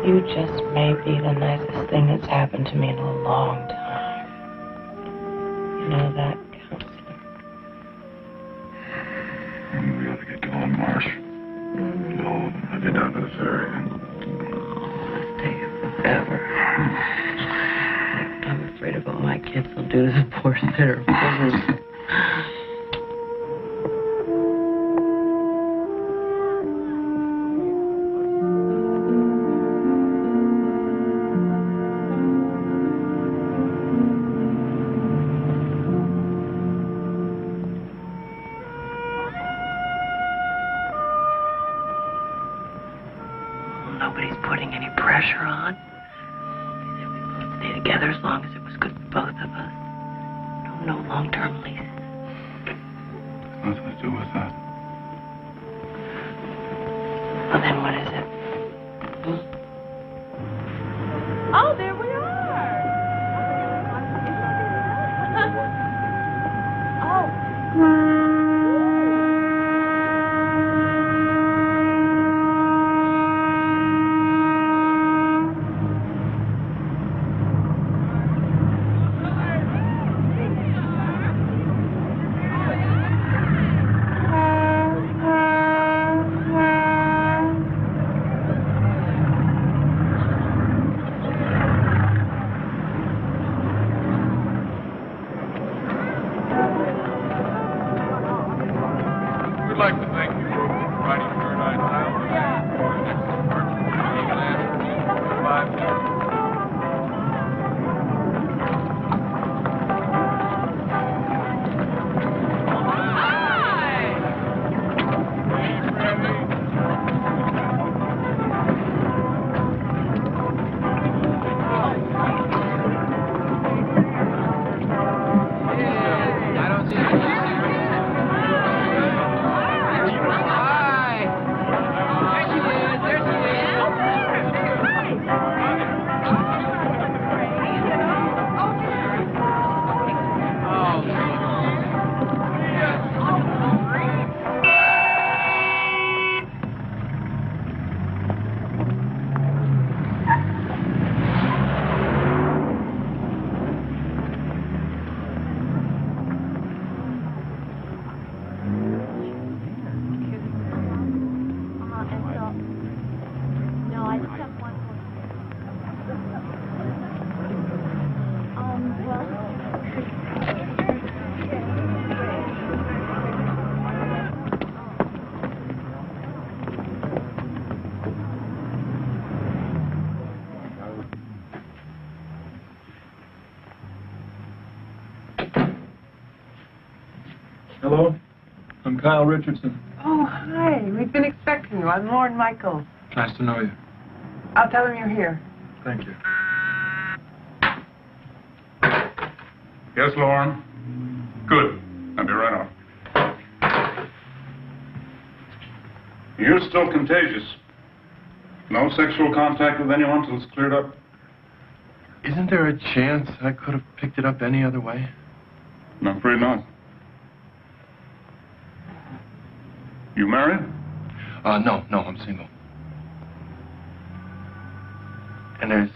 You just may be the nicest thing that's happened to me in a long time. You know that, counselor? We ought to get going, Marsh. No, maybe not necessary. It'll take forever. I'm afraid of what my kids will do to the poor sinner. Nobody's putting any pressure on. We both stay together as long as it was good for both of us. No long-term leases. Nothing to do with that. Well, then what is it? Oh, there we are. Oh. Hello, I'm Kyle Richardson. Oh, hi. We've been expecting you. I'm Lauren Michaels. Nice to know you. I'll tell him you're here. Thank you. Yes, Lauren. Good. I'll be right off. You're still contagious. No sexual contact with anyone till it's cleared up? Isn't there a chance I could have picked it up any other way? I'm afraid not. You married? No, I'm single. And there's,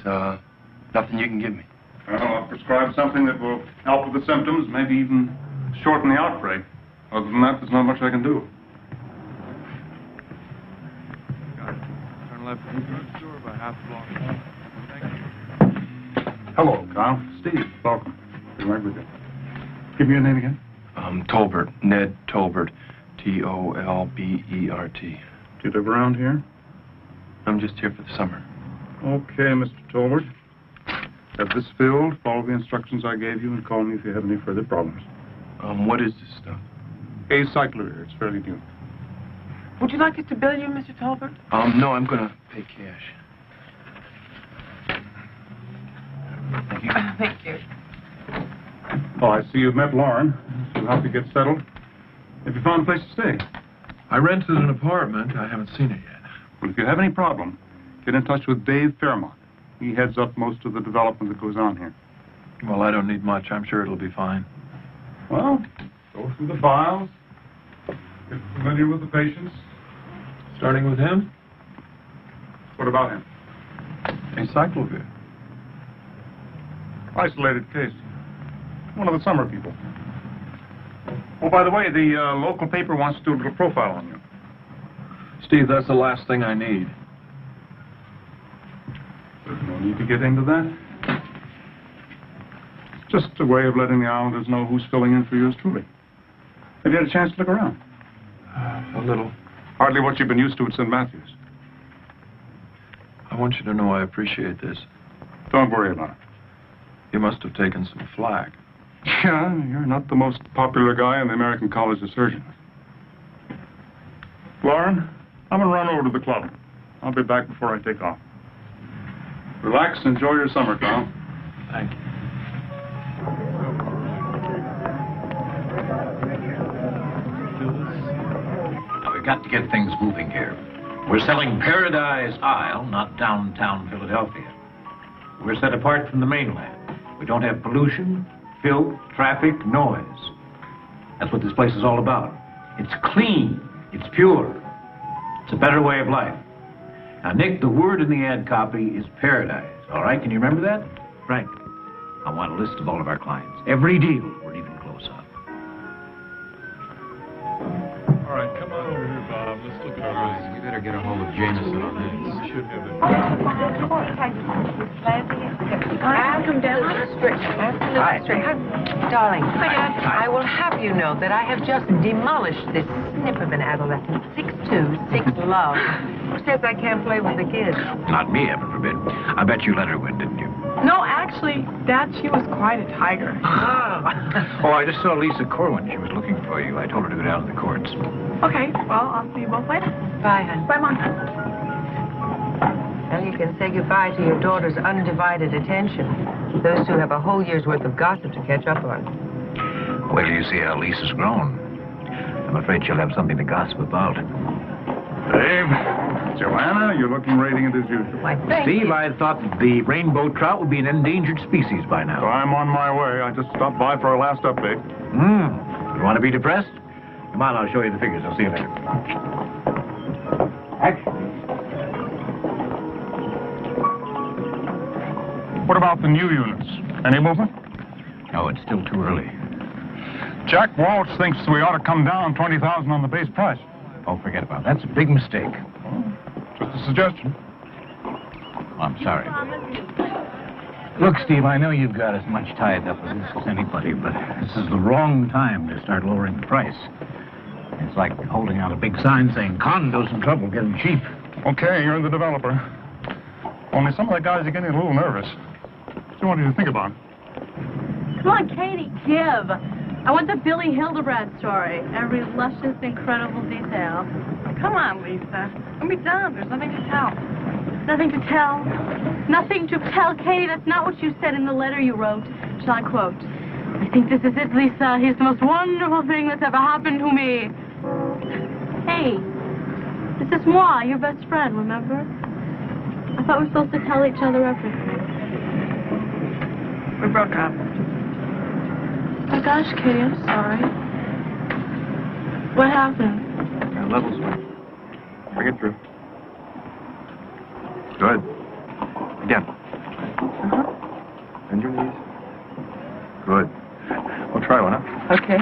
nothing you can give me. Well, I'll prescribe something that will help with the symptoms, maybe even shorten the outbreak. Other than that, there's not much I can do. Got it. Turn left to the drugstore by half a block. Thank you. Hello, Kyle. Steve, welcome. Be right with you. Give me your name again. Tolbert. Ned Tolbert. Tolbert. Do you live around here? I'm just here for the summer. Okay, Mr. Tolbert. Have this filled, follow the instructions I gave you, and call me if you have any further problems. What is this stuff? Acyclovir. It's fairly new. Would you like us to bill you, Mr. Tolbert? No, I'm gonna pay cash. Thank you. Thank you. Oh, I see you've met Lauren. She'll help you get settled. Have you found a place to stay? I rented an apartment. I haven't seen it yet. Well, if you have any problem, get in touch with Dave Fairmont. He heads up most of the development that goes on here. Well, I don't need much. I'm sure it'll be fine. Well, go through the files. Get familiar with the patients. Starting with him? What about him? A cyclovir. Isolated case. One of the summer people. Oh, by the way, the local paper wants to do a little profile on you. Steve, that's the last thing I need. There's no need to get into that. It's just a way of letting the Islanders know who's filling in for yours truly. Have you had a chance to look around? A little. Hardly what you've been used to at St. Matthew's. I want you to know I appreciate this. Don't worry about it. You must have taken some flack. Yeah, you're not the most popular guy in the American College of Surgeons. Lauren, I'm going to run over to the club. I'll be back before I take off. Relax and enjoy your summer, Tom. Thank you. Now, we've got to get things moving here. We're selling Paradise Isle, not downtown Philadelphia. We're set apart from the mainland. We don't have pollution, filth, traffic, noise. That's what this place is all about. It's clean. It's pure. It's a better way of life. Now, Nick, the word in the ad copy is paradise. All right, can you remember that? Frank, I want a list of all of our clients. Every deal we're even close up. All right, come on over here, Bob. Let's look at our list. You better get a hold of Jameson on this. We should have it. Come down the street. Hi. Darling, Hi, Dad. I will have you know that I have just demolished this snip of an adolescent, 6'2", 6 love, who says I can't play with the kids. Not me, heaven forbid. I bet you let her win, didn't you? No, actually, Dad, she was quite a tiger. Oh, I just saw Lisa Corwin. She was looking for you. I told her to go down to the courts. Okay, well, I'll see you both later. Bye, honey. Bye, Mom. Now you can say goodbye to your daughter's undivided attention. Those two have a whole year's worth of gossip to catch up on. Wait till you see how Lisa's grown. I'm afraid she'll have something to gossip about. Dave, Joanna, you're looking radiant as usual. Why, thank Steve, you. I thought that the rainbow trout would be an endangered species by So now. I'm on my way. I just stopped by for our last update. You want to be depressed? Come on, I'll show you the figures. I'll see you later. Action. What about the new units? Any movement? Oh, it's still too early. Jack Walsh thinks we ought to come down 20,000 on the base price. Oh, forget about it. That's a big mistake. Just a suggestion. I'm sorry. Look, Steve, I know you've got as much tied up with this as anybody, but this is the wrong time to start lowering the price. It's like holding out a big sign saying condos in trouble, get them cheap. Okay, you're the developer. Only some of the guys are getting a little nervous. What do you want you to think about? Come on, Katie, give. I want the Billy Hildebrand story. Every luscious, incredible detail. Come on, Lisa. Let me done. There's nothing to tell. Nothing to tell. Nothing to tell, Katie. That's not what you said in the letter you wrote. Shall I quote? I think this is it, Lisa. He's the most wonderful thing that's ever happened to me. Hey, this is moi, your best friend, remember? I thought we were supposed to tell each other everything. We broke up. Oh gosh, Katie, I'm sorry. What happened? Level swing. Bring it through. Good. Again. Bend your knees. Good. We'll try one, huh? Okay.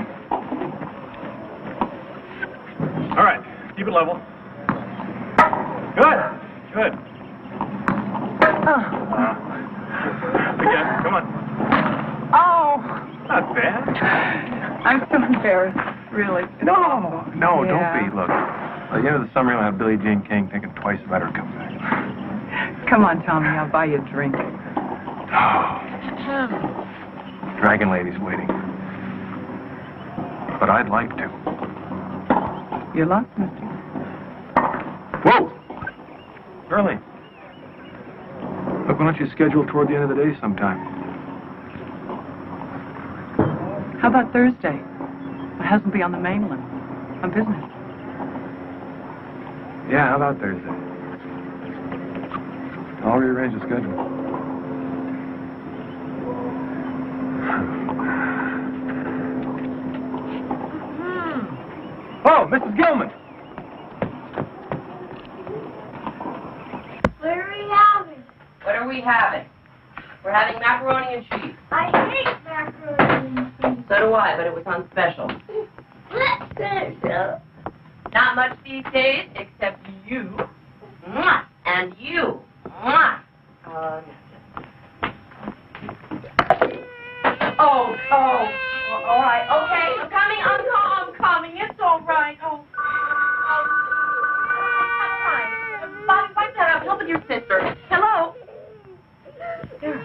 All right. Keep it level. Good. Good. Again. Come on. Oh, Not bad. I'm so embarrassed, really. No, Yeah. don't be. Look, at the end of the summer, you'll have Billie Jean King thinking twice about her comeback. Come on, Tommy, I'll buy you a drink. Dragon Lady's waiting. But I'd like to. You're lost, mister. Whoa! Early. Look, why don't you schedule toward the end of the day sometime? How about Thursday? My husband will be on the mainland. On business. Yeah, how about Thursday? I'll rearrange the schedule. Oh, Mrs. Gilman! Larry Alvin. What are we having? We're having macaroni and cheese. I hate macaroni and cheese. So do I, but it was on special. Special. Not much these days, except you. Mwah! And you. Mwah! Oh, all right, okay, I'm coming, I'm coming, it's all right, I'm fine. Bobby, wipe that up, help with your sister. Hello? Sarah.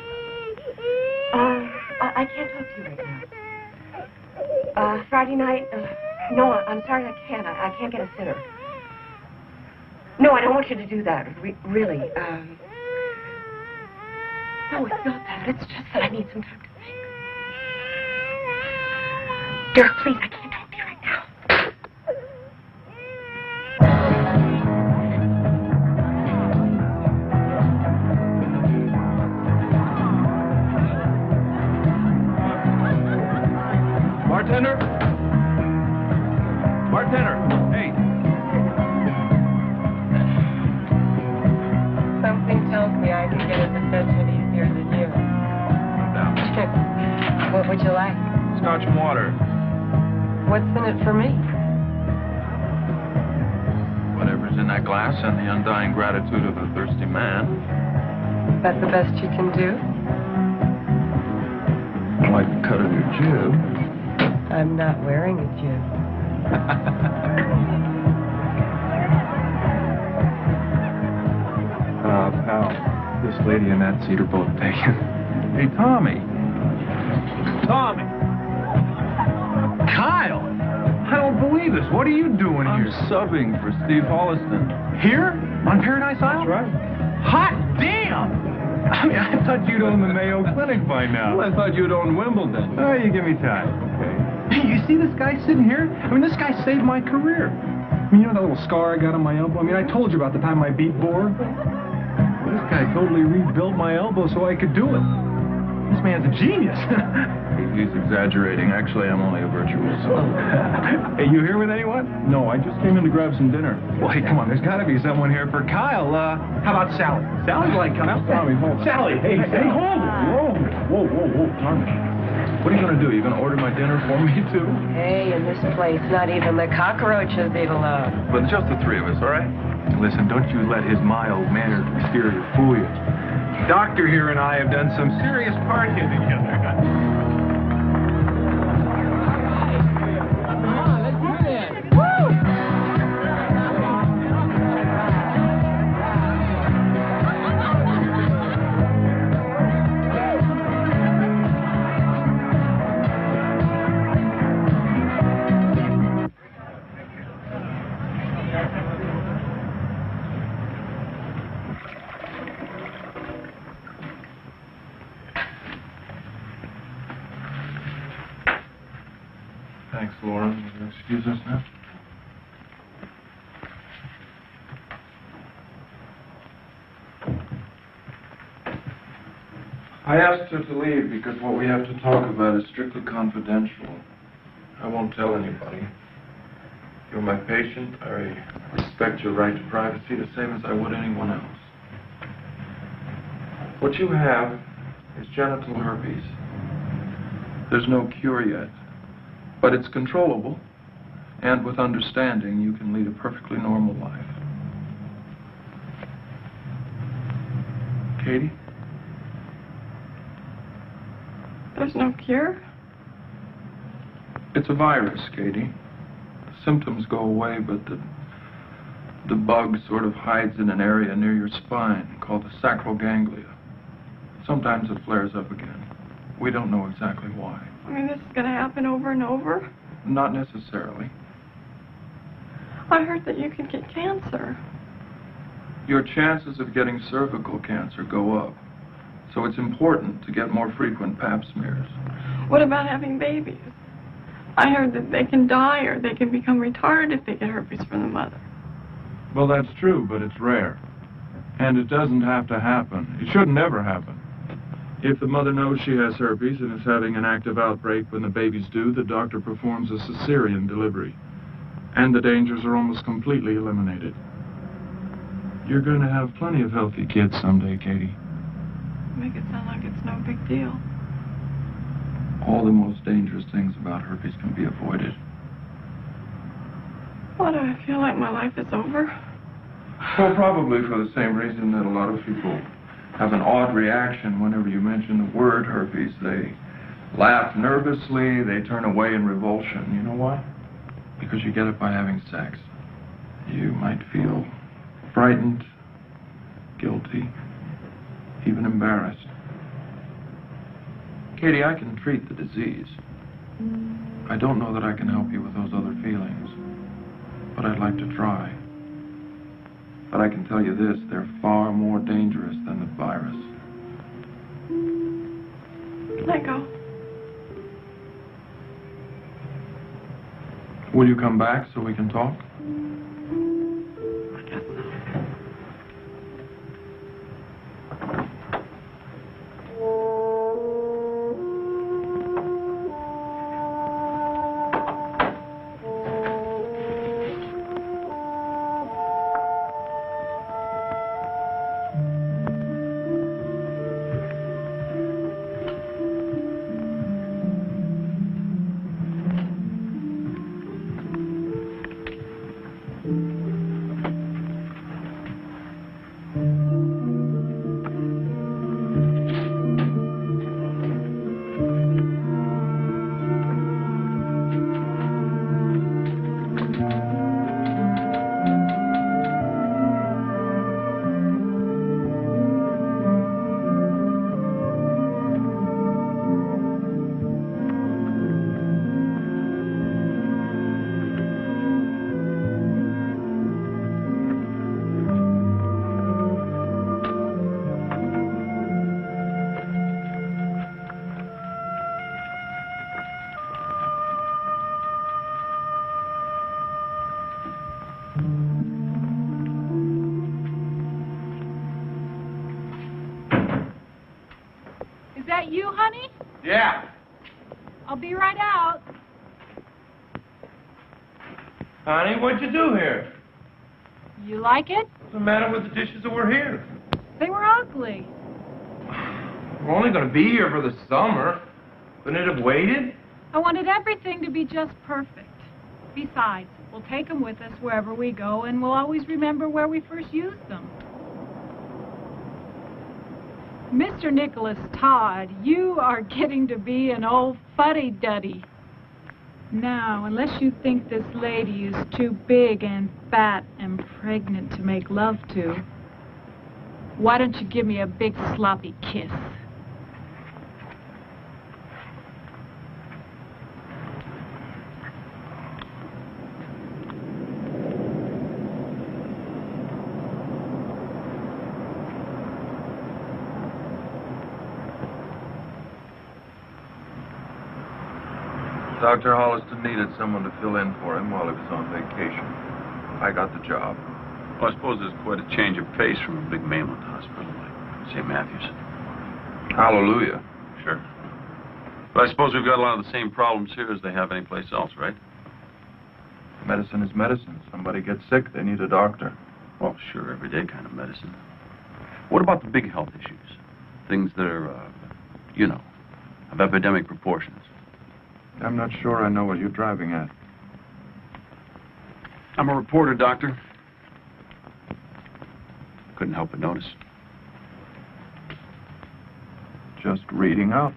I can't talk to you right now. Friday night, no, I'm sorry, I can't get a sitter. No, I don't want you to do that, really, no, it's not that, it's just that I need some time to think. Dirk, please, I can't talk to you right now. Bartender? Bartender, hey. Something tells me I can get his attention easier than you. Now, What would you like? scotch and water. What's in it for me? Whatever's in that glass and the undying gratitude of a thirsty man. That's the best you can do? Like the cut of your jib. I'm not wearing a jib. Pal, this lady and that seat are both taken. Hey, Tommy. Tommy! Kyle! I don't believe this. What are you doing here? I'm subbing for Steve Holliston. Here? On Paradise Isle? That's right. Hot damn! I mean, I thought you'd own the Mayo Clinic by now. Well, I thought you'd own Wimbledon. Oh, you give me time. Okay. Hey, you see this guy sitting here? I mean, this guy saved my career. I mean, you know that little scar I got on my elbow? I mean, I told you about the time I beat Borg. Well, this guy totally rebuilt my elbow so I could do it. This man's a genius. He's exaggerating. Actually, I'm only a virtuoso. Hey, you here with anyone? No, I just came in to grab some dinner. Well, hey, come on. There's got to be someone here for Kyle. How about Sally? Sally's like coming out. Tommy, hold on. Sally, hey, hold it. Whoa, Tommy. What are you going to do? You going to order my dinner for me, too? Hey, in this place, not even the cockroaches eat alone. But just the three of us, all right? Listen, don't you let his mild-mannered exterior fool you. Doctor here and I have done some serious partying together. Thanks, Lauren. Will you excuse us now? I asked her to leave because what we have to talk about is strictly confidential. I won't tell anybody. You're my patient. I respect your right to privacy the same as I would anyone else. What you have is genital herpes. There's no cure yet. But it's controllable, and with understanding, you can lead a perfectly normal life. Katie? There's no cure? It's a virus, Katie. The symptoms go away, but the bug sort of hides in an area near your spine called the sacral ganglia. Sometimes it flares up again. We don't know exactly why. I mean, this is going to happen over and over? Not necessarily. I heard that you could get cancer. Your chances of getting cervical cancer go up. So it's important to get more frequent pap smears. What about having babies? I heard that they can die or they can become retarded if they get herpes from the mother. Well, that's true, but it's rare. And it doesn't have to happen. It should never happen. If the mother knows she has herpes and is having an active outbreak when the babies do, the doctor performs a cesarean delivery. And the dangers are almost completely eliminated. You're going to have plenty of healthy kids someday, Katie. make it sound like it's no big deal. All the most dangerous things about herpes can be avoided. Why do I feel like my life is over? Well, probably for the same reason that a lot of people have an odd reaction whenever you mention the word herpes. They laugh nervously, they turn away in revulsion. You know why? Because you get it by having sex. You might feel frightened, guilty, even embarrassed. Katie, I can treat the disease. I don't know that I can help you with those other feelings, but I'd like to try. But I can tell you this, they're far more dangerous than the virus. Let go. Will you come back so we can talk? I guess so. Is that you, honey? Yeah. I'll be right out. Honey, what'd you do here? You like it? What's the matter with the dishes that were here? They were ugly. We're only going to be here for the summer. Couldn't it have waited? I wanted everything to be just perfect. Besides, we'll take them with us wherever we go, and we'll always remember where we first used them. Mr. Nicholas Todd, you are getting to be an old fuddy-duddy. Now, unless you think this lady is too big and fat and pregnant to make love to, why don't you give me a big sloppy kiss? Dr. Holliston needed someone to fill in for him while he was on vacation. I got the job. Well, I suppose there's quite a change of pace from a big mainland hospital like St. Matthew's. Hallelujah. Sure. But I suppose we've got a lot of the same problems here as they have anyplace else, right? Medicine is medicine. Somebody gets sick, they need a doctor. Well, sure, everyday kind of medicine. What about the big health issues? Things that are, you know, of epidemic proportions. I'm not sure I know what you're driving at. I'm a reporter, Doctor. Couldn't help but notice. Just reading up.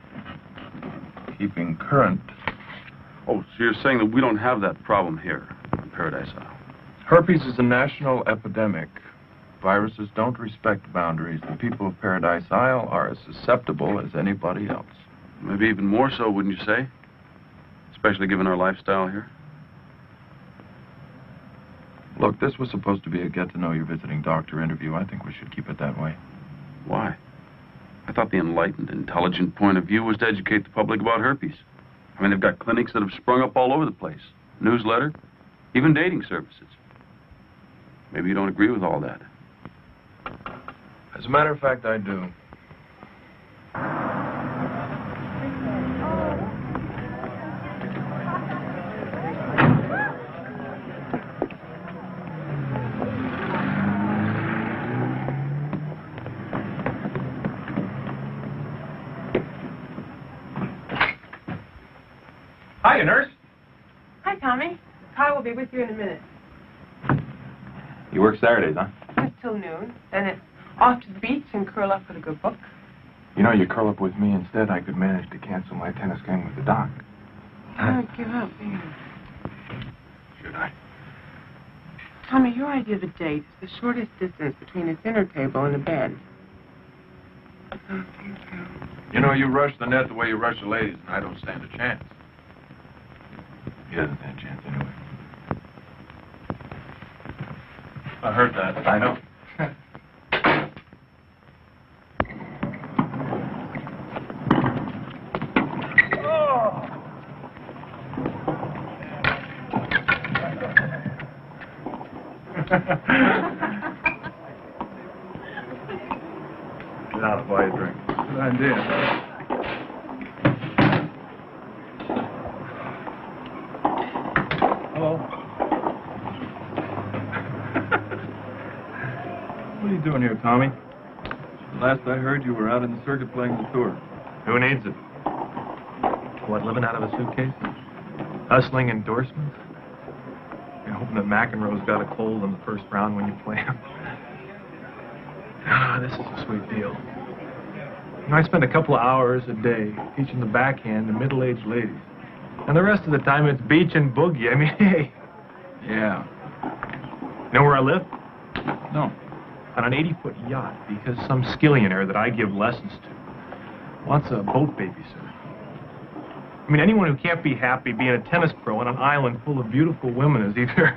Keeping current. Oh, so you're saying that we don't have that problem here in Paradise Isle? Herpes is a national epidemic. Viruses don't respect boundaries. The people of Paradise Isle are as susceptible as anybody else. Maybe even more so, wouldn't you say? Especially given our lifestyle here. Look, this was supposed to be a get-to-know-your visiting doctor interview. I think we should keep it that way. Why? I thought the enlightened, intelligent point of view was to educate the public about herpes. I mean, they've got clinics that have sprung up all over the place. Newsletter, even dating services. Maybe you don't agree with all that. As a matter of fact, I do. Hiya, nurse. Hi, Tommy. Kyle will be with you in a minute. You work Saturdays, huh? Just till noon. Then it's off to the beach and curl up with a good book. You know, you curl up with me instead, I could manage to cancel my tennis game with the doc. Don't give up, baby. Should I? Tommy, your idea of a date is the shortest distance between a dinner table and a bed. You know, you rush the net the way you rush the ladies, and I don't stand a chance. He doesn't stand a chance anyway. I heard that. I know. Get out and buy a drink. Good idea. Hello. What are you doing here, Tommy? Last I heard, you were out in the circuit playing the tour. Who needs it? What, living out of a suitcase? Hustling endorsements? You're hoping that McEnroe's got a cold in the first round when you play him. Ah, this is a sweet deal. You know, I spend a couple of hours a day teaching the backhand to middle-aged ladies. And the rest of the time, it's beach and boogie. I mean, hey. Yeah. You know where I live? No. On an 80-foot yacht, because some skillionaire that I give lessons to wants a boat babysitter. I mean, anyone who can't be happy being a tennis pro on an island full of beautiful women is either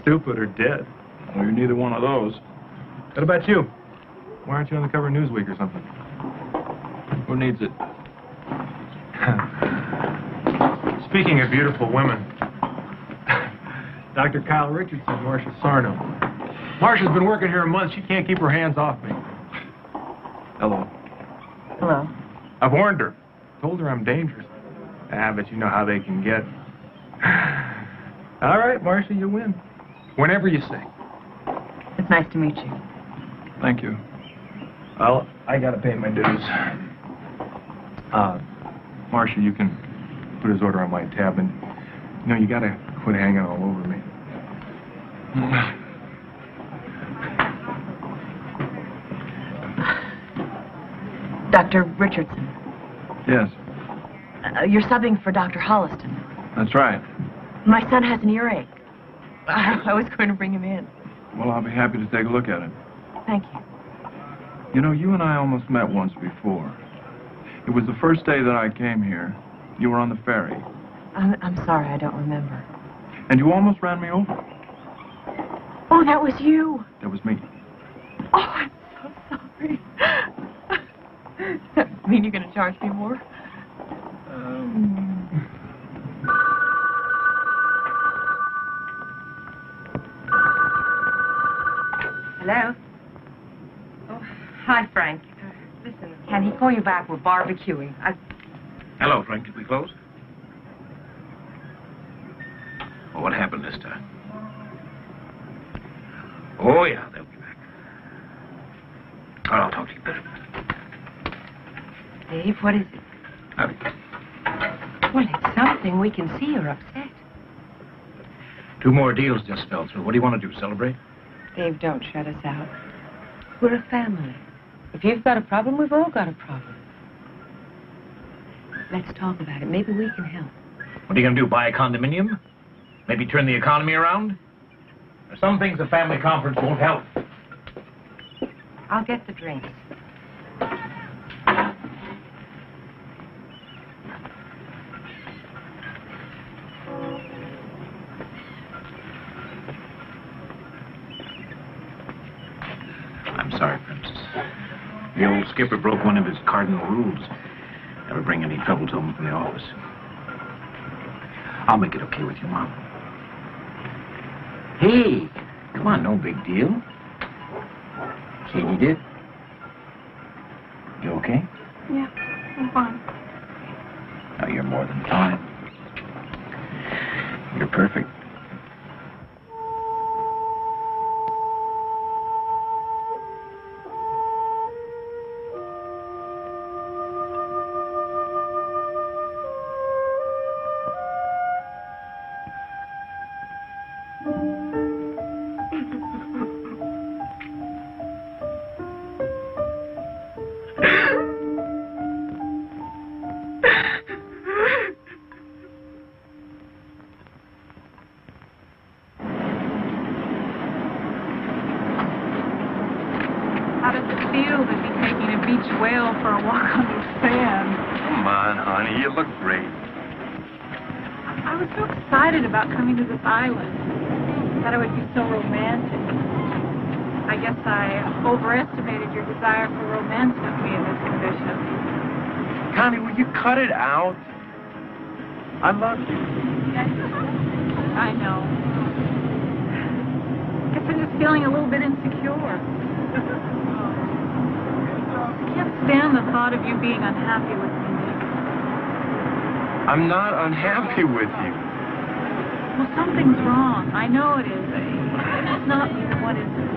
stupid or dead. Well, you're neither one of those. What about you? Why aren't you on the cover of Newsweek or something? Who needs it? Speaking of beautiful women, Dr. Kyle Richardson, Marcia Sarno. Marcia's been working here a month. She can't keep her hands off me. Hello. Hello. I've warned her. Told her I'm dangerous. Ah, but you know how they can get. All right, Marcia, you win. Whenever you say. It's nice to meet you. Thank you. Well, I gotta pay my dues. Marcia, you can put his order on my tab, and you know, you gotta quit hanging all over me. Dr. Richardson. Yes, You're subbing for Dr. Holliston. that's right. My son has an earache. I was going to bring him in. Well, I'll be happy to take a look at it. Thank you. You know, you and I almost met once before. It was the first day that I came here. You were on the ferry. I'm sorry, I don't remember. And you almost ran me over. Oh, that was you. That was me. Oh, I'm so sorry. Does that mean you're going to charge me more? Hello? Oh, hi, Frank. Listen, can he call you back? We're barbecuing. Hello, Frank. Did we close? Well, what happened this time? Oh, yeah, they'll be back. Oh, I'll talk to you better. Dave, what is it? Well, it's something. We can see you're upset. 2 more deals just fell through. What do you want to do, celebrate? Dave, don't shut us out. We're a family. If you've got a problem, we've all got a problem. Let's talk about it. Maybe we can help. What are you going to do, buy a condominium? Maybe turn the economy around? There's some things a family conference won't help. I'll get the drinks. I'm sorry, Princess. The old skipper broke one of his cardinal rules. Never bring any trouble to him from the office. I'll make it okay with you, Mom. Hey, come on, no big deal. Katie did. You okay? Yeah, I'm fine. No, you're more than fine. You're perfect. beach whale for a walk on the sand. Come on, honey, you look great. I was so excited about coming to this island. Thought it would be so romantic. I guess I overestimated your desire for romance with me in this condition. Connie, will you cut it out? I love you. I know. I guess I'm just feeling a little bit insecure. I can't stand the thought of you being unhappy with me, Nick. I'm not unhappy with you. Well, something's wrong. I know it is. It's not me. What is it?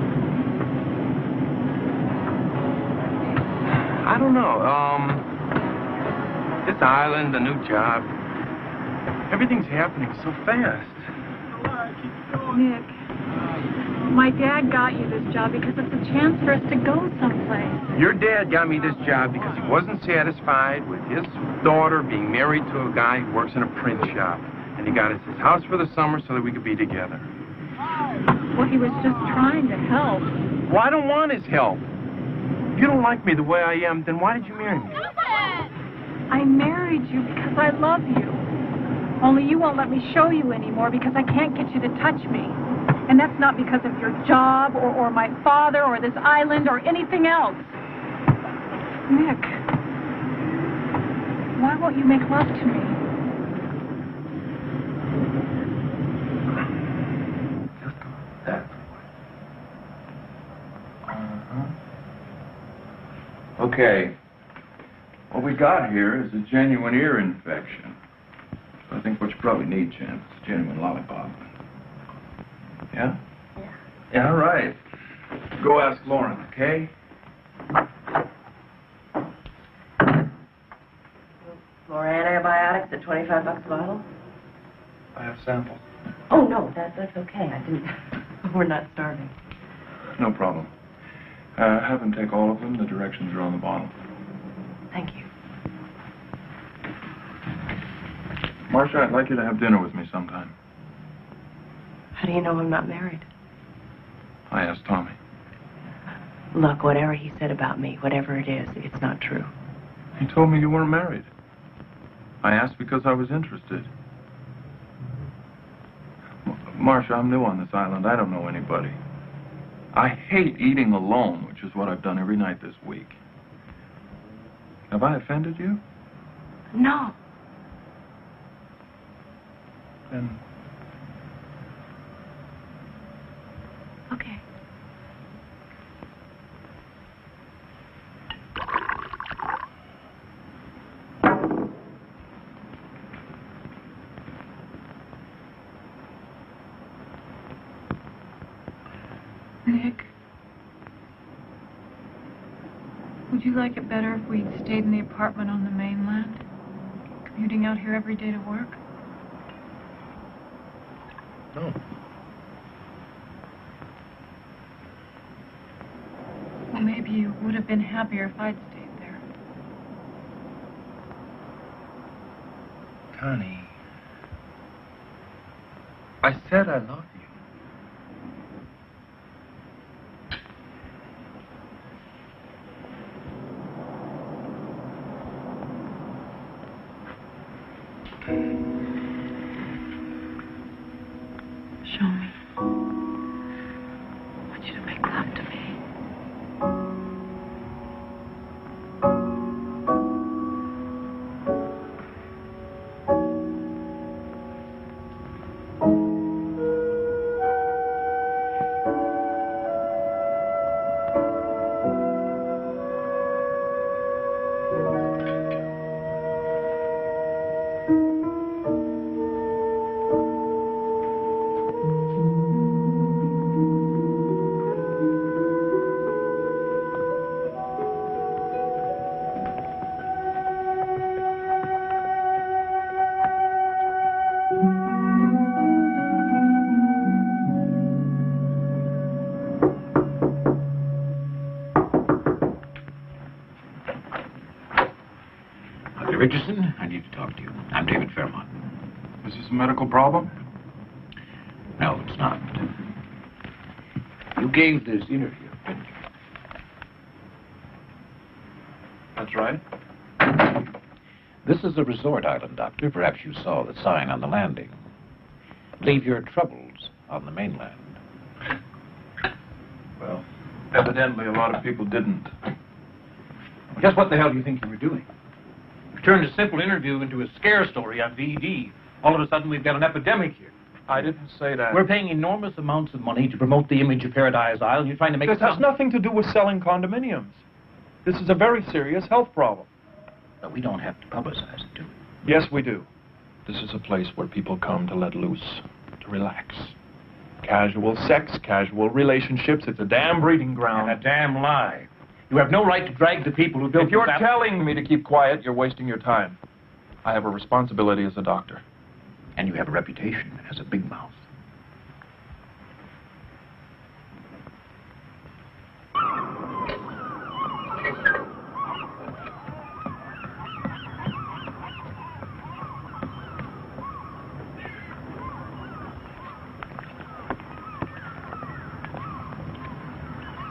I don't know. This island, the new job. Everything's happening so fast. Nick, my dad got you this job because it's a chance for us to go someplace. Your dad got me this job because he wasn't satisfied with his daughter being married to a guy who works in a print shop. And he got us his house for the summer so that we could be together. Well, he was just trying to help. Well, I don't want his help. If you don't like me the way I am, then why did you marry me? I married you because I love you. Only you won't let me show you anymore because I can't get you to touch me. And that's not because of your job or my father or this island or anything else. Nick, why won't you make love to me? Okay. What we got here is a genuine ear infection. So I think what you probably need, Champ, is a genuine lollipop. Yeah? Yeah. Yeah, all right. Go ask Lauren, okay? More antibiotics at $25 a bottle? I have samples. Oh, no, that's okay. I didn't... We're not starving. No problem. Have them take all of them. The directions are on the bottle. Thank you. Marcia, I'd like you to have dinner with me sometime. How do you know I'm not married? I asked Tommy. Look, whatever he said about me, whatever it is, it's not true. He told me you weren't married. I asked because I was interested. Marcia, I'm new on this island. I don't know anybody. I hate eating alone, which is what I've done every night this week. Have I offended you? No. Then... Okay. Nick, would you like it better if we'd stayed in the apartment on the mainland? Commuting out here every day to work? No. Well, maybe you would have been happier if I'd stayed there. Connie, I said I love you. Show me. I want you to make love to me. Richardson, I need to talk to you. I'm David Fairmont. Is this a medical problem? No, it's not. You gave this interview, didn't you? That's right. This is a resort island, Doctor. Perhaps you saw the sign on the landing. Leave your troubles on the mainland. Well, evidently a lot of people didn't. Just what the hell do you think you were doing? You turned a simple interview into a scare story on VD. All of a sudden, we've got an epidemic here. I didn't say that. We're paying enormous amounts of money to promote the image of Paradise Isle, and you're trying to make This has nothing to do with selling condominiums. This is a very serious health problem. But we don't have to publicize it, do we? Yes, we do. This is a place where people come to let loose, to relax. Casual sex, casual relationships. It's a damn breeding ground. And a damn lie. You have no right to drag the people who built If you're this telling me to keep quiet, you're wasting your time. I have a responsibility as a doctor. And you have a reputation as a big mouth.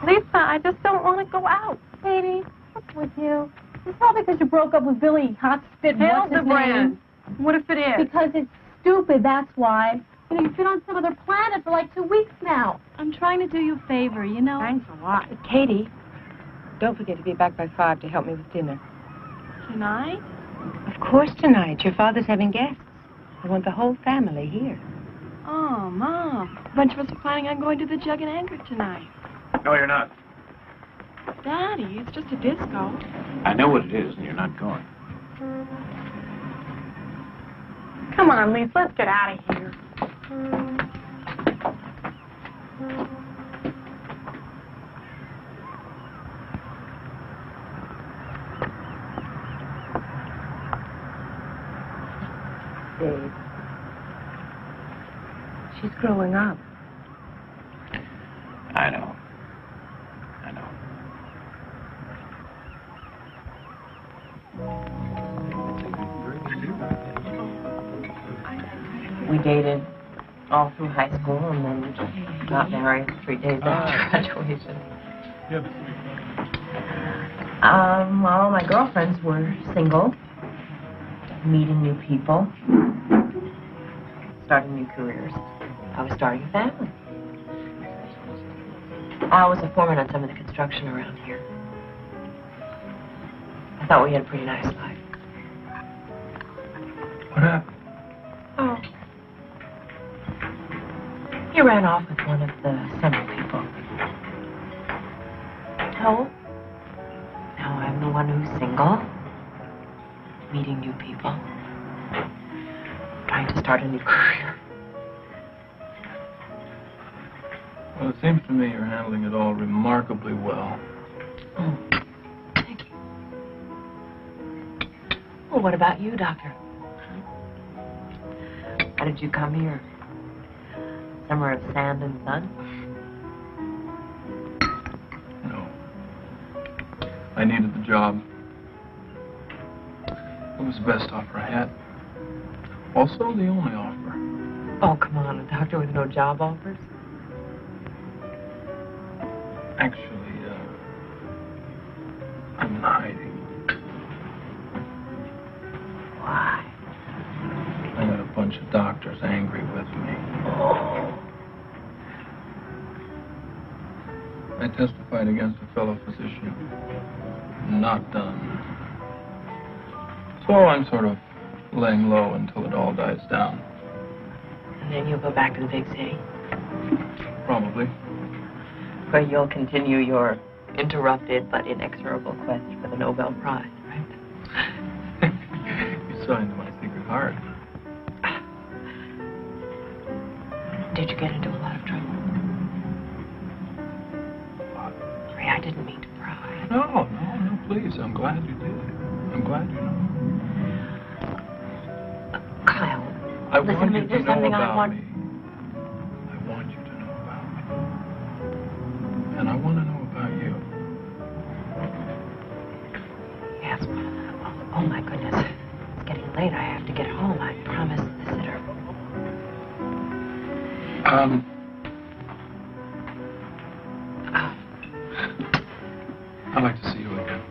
Lisa, I just don't want to go out. Katie, what's with you? It's not because you broke up with Billy Hot Spit. Hell, What's his Brand. name? What if it is? Because it's stupid, that's why. You know, you've been on some other planet for like 2 weeks now. I'm trying to do you a favor, you know? Thanks a lot. Katie, don't forget to be back by 5 to help me with dinner. Tonight? Of course tonight. Your father's having guests. I want the whole family here. Oh, Mom. A bunch of us are planning on going to the Jug and Anchor tonight. No, you're not. Daddy, it's just a disco. I know what it is, and you're not going. Come on, Lisa, let's get out of here. Dave, she's growing up. I know. I know. We dated all through high school and then just got married 3 days after graduation. All my girlfriends were single, meeting new people, starting new careers. I was starting a family. I was a foreman on some of the construction around here. I thought we had a pretty nice life. What happened? Oh. He ran off with one of the summer people. So, now I'm the one who's single, meeting new people, trying to start a new career. Well, it seems to me you're handling it all remarkably well. Oh, thank you. Well, what about you, Doctor? How did you come here? Summer of sand and sun? No. I needed the job. It was the best offer I had. Also, the only offer. Oh, come on, a doctor with no job offers? Actually, I'm in hiding. Why? I got a bunch of doctors angry with me. I testified against a fellow physician. Not done. So I'm sort of laying low until it all dies down. And then you'll go back to the big city? Probably. Where you'll continue your interrupted but inexorable quest for the Nobel Prize, right? You saw into my secret heart. Did you get into a lot of trouble? Sorry, I didn't mean to pry. No, please. I'm glad you did. I'm glad you know. Kyle, I listen want to me. you to There's know something about I want. me. I want you to know about me. And I want to know about you. Yes. Oh, my goodness. It's getting late. I have to get home. I promised the sitter. I'd like to see you again.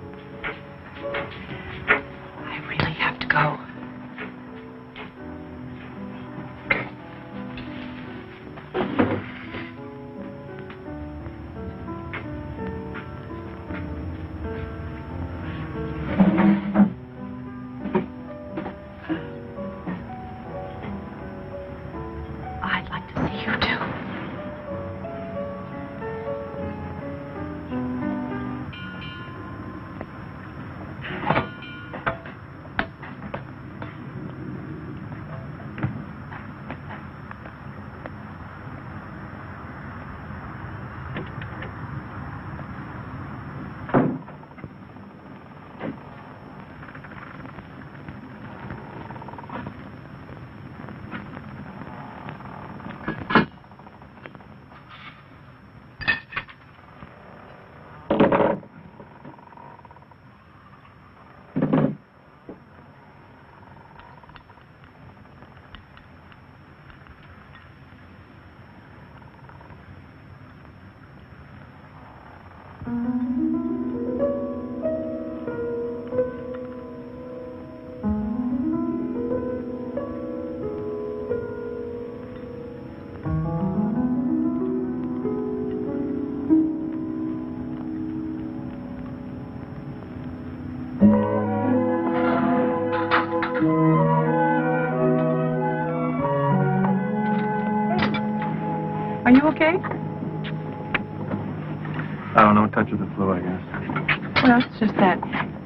okay? I don't know, a touch of the flu, I guess. Well, it's just that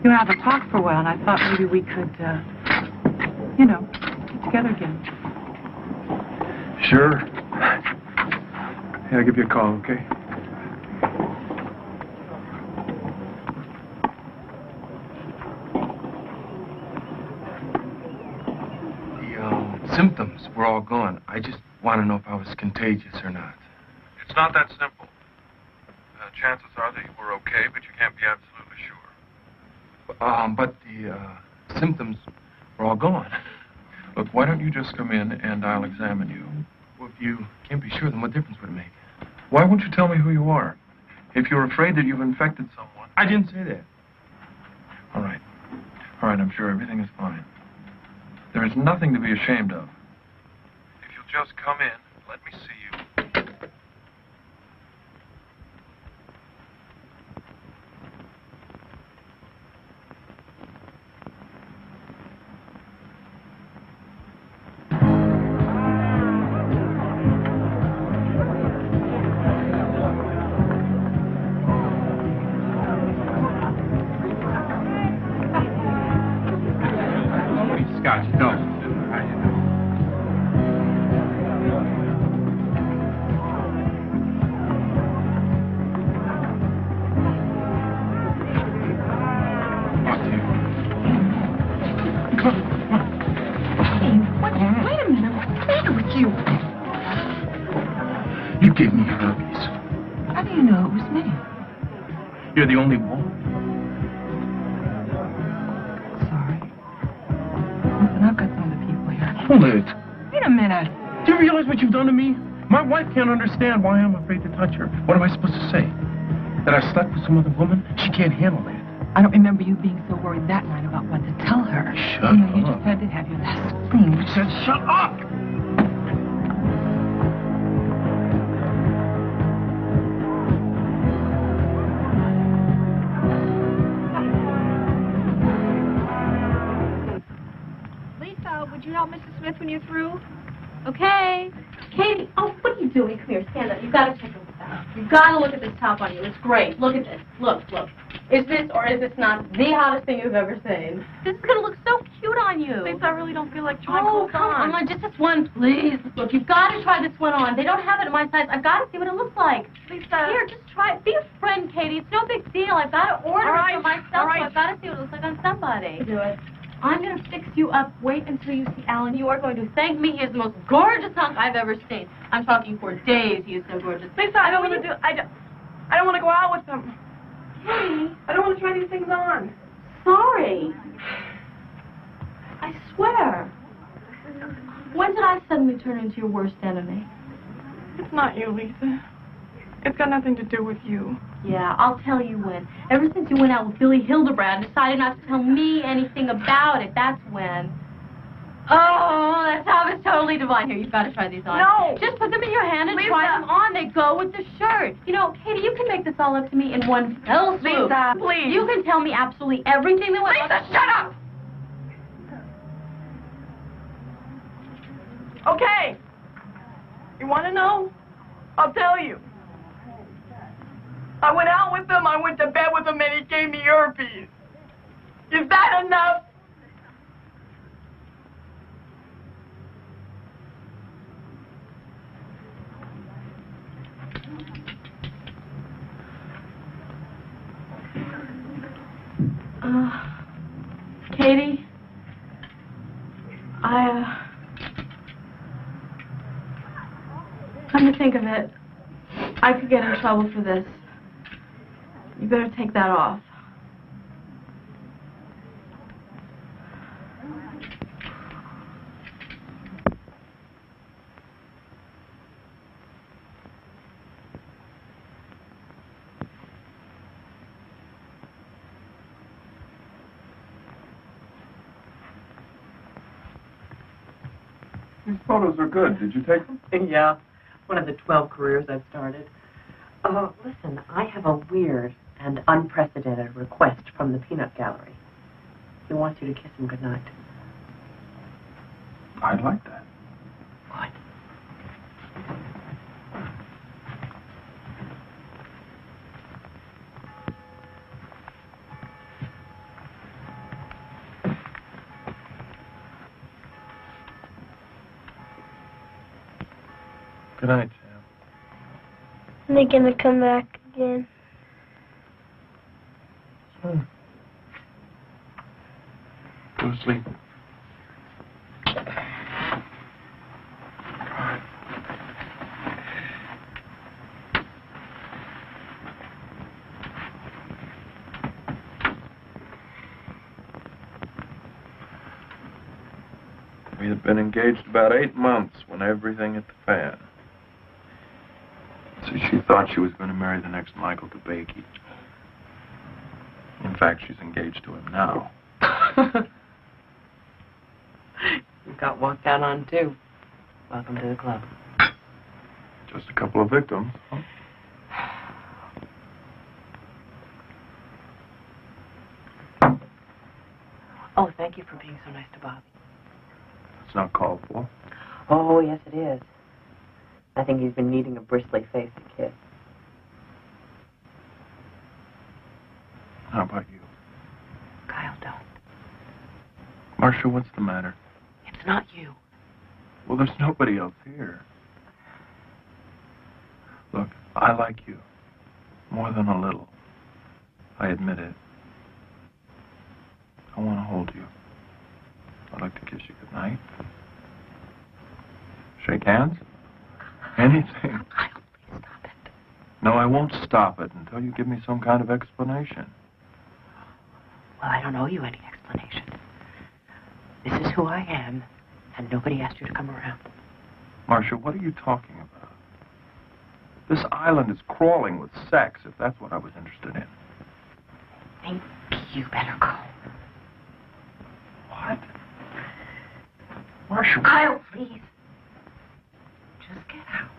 you haven't talked for a while, and I thought maybe we could, get together again. Sure. Yeah, I'll give you a call, okay? The symptoms were all gone. I just want to know if I was contagious or not. It's not that simple. Chances are that you were okay, but you can't be absolutely sure. But the symptoms were all gone. Look, why don't you just come in and I'll examine you? Well, if you can't be sure, then what difference would it make? Why won't you tell me who you are? If you're afraid that you've infected someone... I didn't say that. All right. All right, I'm sure everything is fine. There is nothing to be ashamed of. If you'll just come in, let me see you. Scotch, no. Wait a minute, what's the matter with you? You gave me herpes. How do you know it was me? You're the only one. Sorry. Listen, I've got some of the people here. Hold it. Wait a minute. Do you realize what you've done to me? My wife can't understand why I'm afraid to touch her. What am I supposed to say? That I slept with some other woman? She can't handle that. I don't remember you being so worried that night about what to tell her. Shut You up. just had to have your last fling. I said shut up! Lisa, would you help Mrs. Smith when you're through? Okay. Katie, oh, what are you doing? Come here, stand up. You've got to check this out. You've got to look at this top on you. It's great. Look at this. Look. Is this or is this not the hottest thing you've ever seen? This is going to look so cute on you. Lisa, I really don't feel like trying Oh, clothes come on. Just this one, please. Look, you've got to try this one on. They don't have it in my size. I've got to see what it looks like. Lisa. Here, just try it. Be a friend, Katie. It's no big deal. I've got to order it for myself, so I've got to see what it looks like on somebody. Do it. I'm going to fix you up. Wait until you see Alan. You are going to thank me. He is the most gorgeous hunk I've ever seen. I'm talking for days. He is so gorgeous. Lisa, I don't want to I don't want to go out with them. Katie. I don't want to try these things on. Sorry. I swear. When did I suddenly turn into your worst enemy? It's not you, Lisa. It's got nothing to do with you. Yeah, I'll tell you when. Ever since you went out with Billy Hildebrand and decided not to tell me anything about it, that's when. Oh, that top is totally divine. Here, you've got to try these on. No! Just put them in your hand and Lisa. try them on. They go with the shirt. You know, Katie, you can make this all up to me in one fell swoop. Lisa, please. You can tell me absolutely everything that went on. Lisa, shut up! Okay. You want to know? I'll tell you. I went out with him, I went to bed with him, and he gave me herpes. Is that enough? Katie, come to think of it, I could get in trouble for this. You better take that off. These photos are good. Did you take them? Yeah, one of the 12 careers I've started. Listen, I have a weird and unprecedented request from the peanut gallery. He wants you to kiss him goodnight. I'd like that. What? Good night, Sam. Are they gonna come back again? Sure. Go to sleep. We had been engaged about 8 months when everything hit the fan. So she thought she was going to marry the next Michael DeBakey. In fact, she's engaged to him now. You got walked out on, too. Welcome to the club. Just a couple of victims, huh? Oh, thank you for being so nice to Bobby. It's not called for. Oh, yes, it is. I think he's been needing a bristly face to kiss. How about you? Kyle, don't. Marcia, what's the matter? It's not you. Well, there's nobody else here. Look, I like you. More than a little. I admit it. I want to hold you. I'd like to kiss you goodnight. Shake hands? Anything. Kyle, please stop it. No, I won't stop it until you give me some kind of explanation. Well, I don't owe you any explanation. This is who I am, and nobody asked you to come around. Marcia, what are you talking about? This island is crawling with sex, if that's what I was interested in. I think you better go. What? Marcia... Kyle, please. Just get out.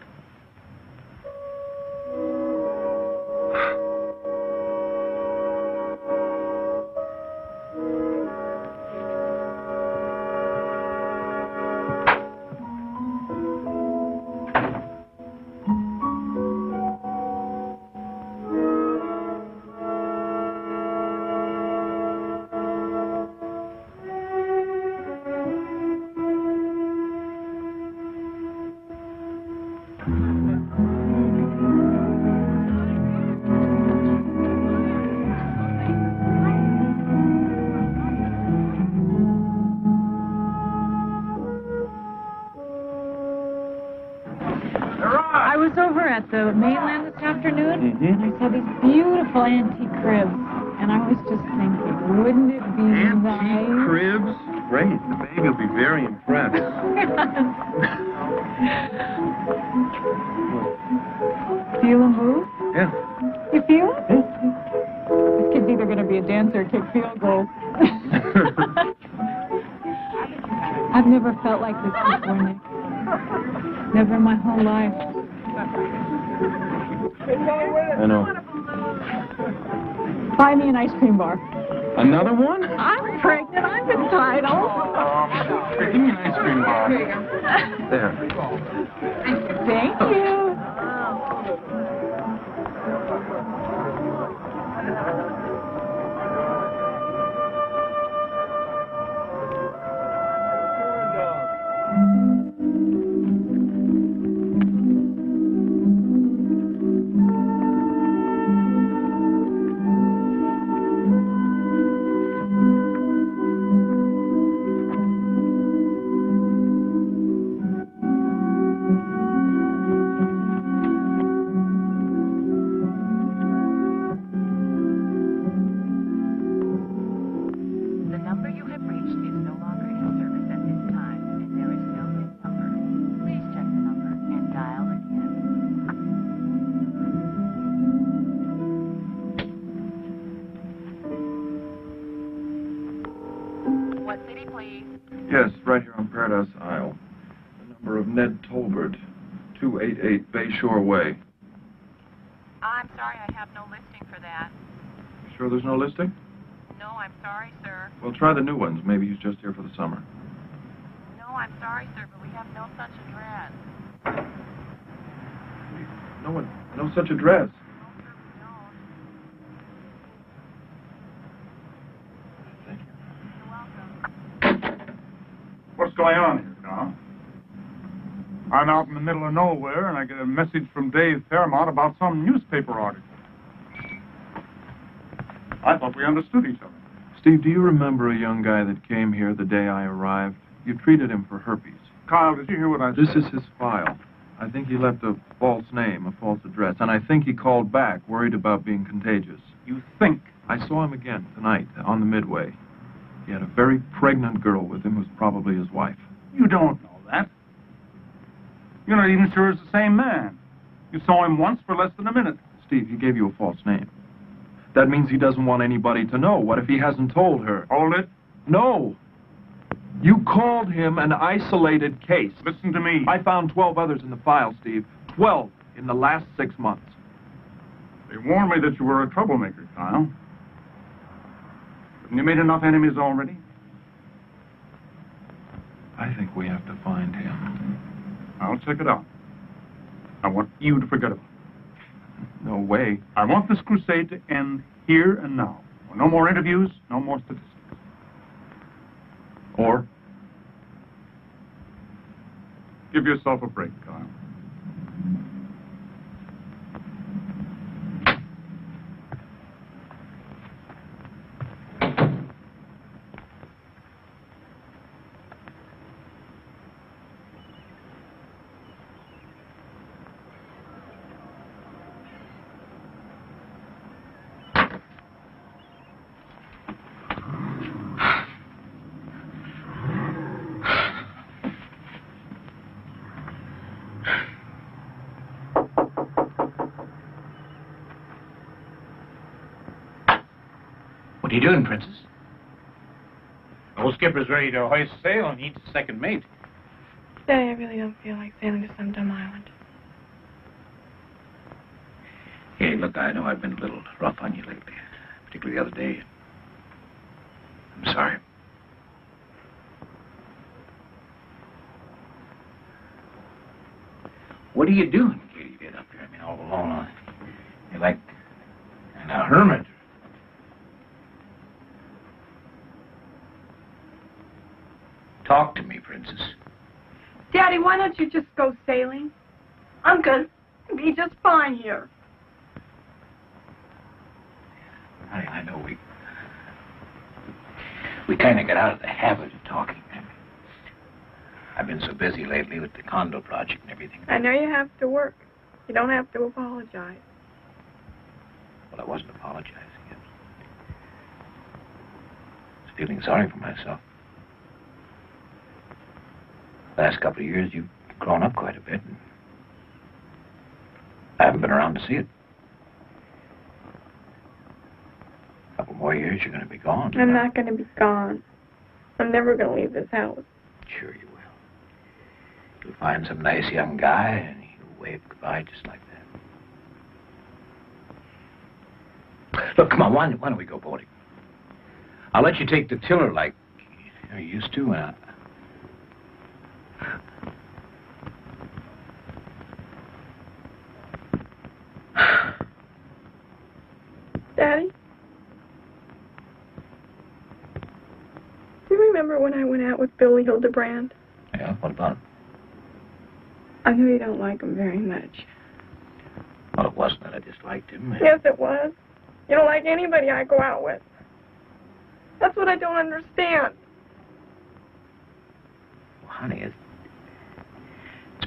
I was over at the mainland this afternoon, and I saw these beautiful antique cribs, and I was just thinking, wouldn't it be nice? Antique cribs? Great. The baby will be very impressed. Feel a move? Yeah. You feel it? This kid's either going to be a dancer or kick field goals. I've never felt like this before, Nick. Never in my whole life. I know. Buy me an ice cream bar. Another one? I'm pregnant. I'm entitled. Here, give me an ice cream bar. There. Thank you. Yes, right here on Paradise Isle. The number of Ned Tolbert, 288 Bayshore Way. I'm sorry, I have no listing for that. You sure there's no listing? No, I'm sorry, sir. Well, try the new ones. Maybe he's just here for the summer. No, I'm sorry, sir, but we have no such address. No such address. What's going on here, Tom? I'm out in the middle of nowhere, and I get a message from Dave Fairmont about some newspaper article. I thought we understood each other. Steve, do you remember a young guy that came here the day I arrived? You treated him for herpes. Kyle, did you hear what I said? This is his file. I think he left a false name, a false address, and I think he called back, worried about being contagious. You think? I saw him again tonight on the Midway. He had a very pregnant girl with him who's probably his wife. You don't know that. You're not even sure it's the same man. You saw him once for less than a minute. Steve, he gave you a false name. That means he doesn't want anybody to know. What if he hasn't told her? Hold it. No. You called him an isolated case. Listen to me. I found 12 others in the file, Steve. 12 in the last 6 months. They warned me that you were a troublemaker, Kyle. Haven't you made enough enemies already? I think we have to find him. I'll check it out. I want you to forget about it. No way. I want this crusade to end here and now. No more interviews, no more statistics. Or? Give yourself a break, Kyle. What are you doing, Princess? Old skipper's ready to hoist sail and needs a second mate. Daddy, I really don't feel like sailing to some dumb island. Hey, look, I know I've been a little rough on you lately, particularly the other day. I'm sorry. What are you doing, Katie, get up here? I mean, all alone. You're like a hermit. Talk to me, Princess. Daddy, why don't you just go sailing? I'm going to be just fine here. Honey, I know we kind of got out of the habit of talking. I've been so busy lately with the condo project and everything. I know you have to work. You don't have to apologize. Well, I wasn't apologizing. I was feeling sorry for myself. Last couple of years, you've grown up quite a bit. And I haven't been around to see it. A couple more years, you're going to be gone. I'm not going to be gone. I'm never going to leave this house. Sure you will. You'll find some nice young guy, and he'll wave goodbye just like that. Look, come on, why don't we go boating? I'll let you take the tiller like you used to, and Daddy? Do you remember when I went out with Billy Hildebrand? Yeah, what about him? I know you don't like him very much. Well, it wasn't that I disliked him. Yes, it was. You don't like anybody I go out with. That's what I don't understand. Well, honey, it's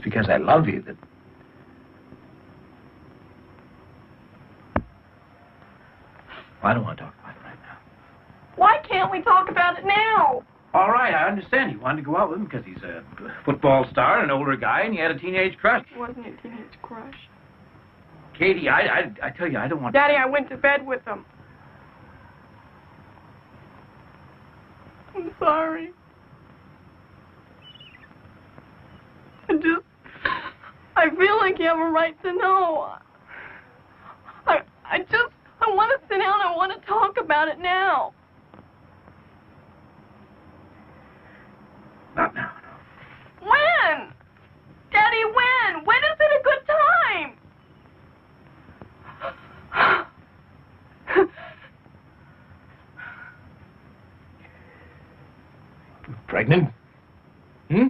because I love you that... Well, I don't want to talk about it right now. Why can't we talk about it now? All right, I understand. You wanted to go out with him because he's a football star, an older guy, and you had a teenage crush. It wasn't a teenage crush. Katie, I tell you, I don't want... Daddy, I went to bed with him. I'm sorry. I feel like you have a right to know. I want to sit down. I want to talk about it now. Not now, no. When? Daddy, when? When is it a good time? Pregnant? Hmm?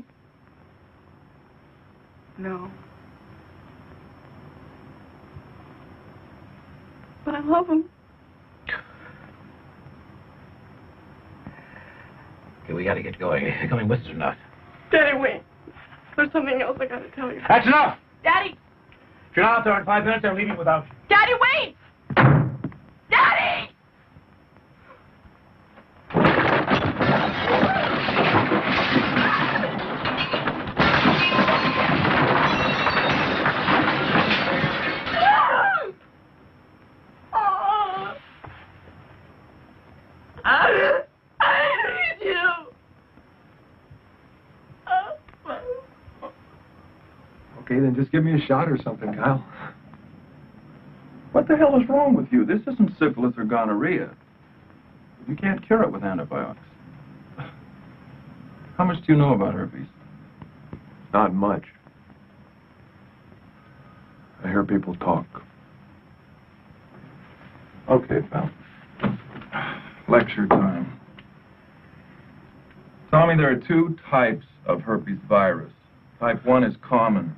Okay, we gotta get going. Coming with us or not? Daddy, wait. There's something else I gotta tell you. That's enough! Daddy! If you're not out there in 5 minutes, I'm leaving without you. Daddy, wait! Daddy! I need you. Okay, then just give me a shot or something, Kyle. What the hell is wrong with you? This isn't syphilis or gonorrhea. You can't cure it with antibiotics. How much do you know about herpes? Not much. I hear people talk. Okay, pal. Lecture time. Tommy, there are 2 types of herpes virus. Type 1 is common,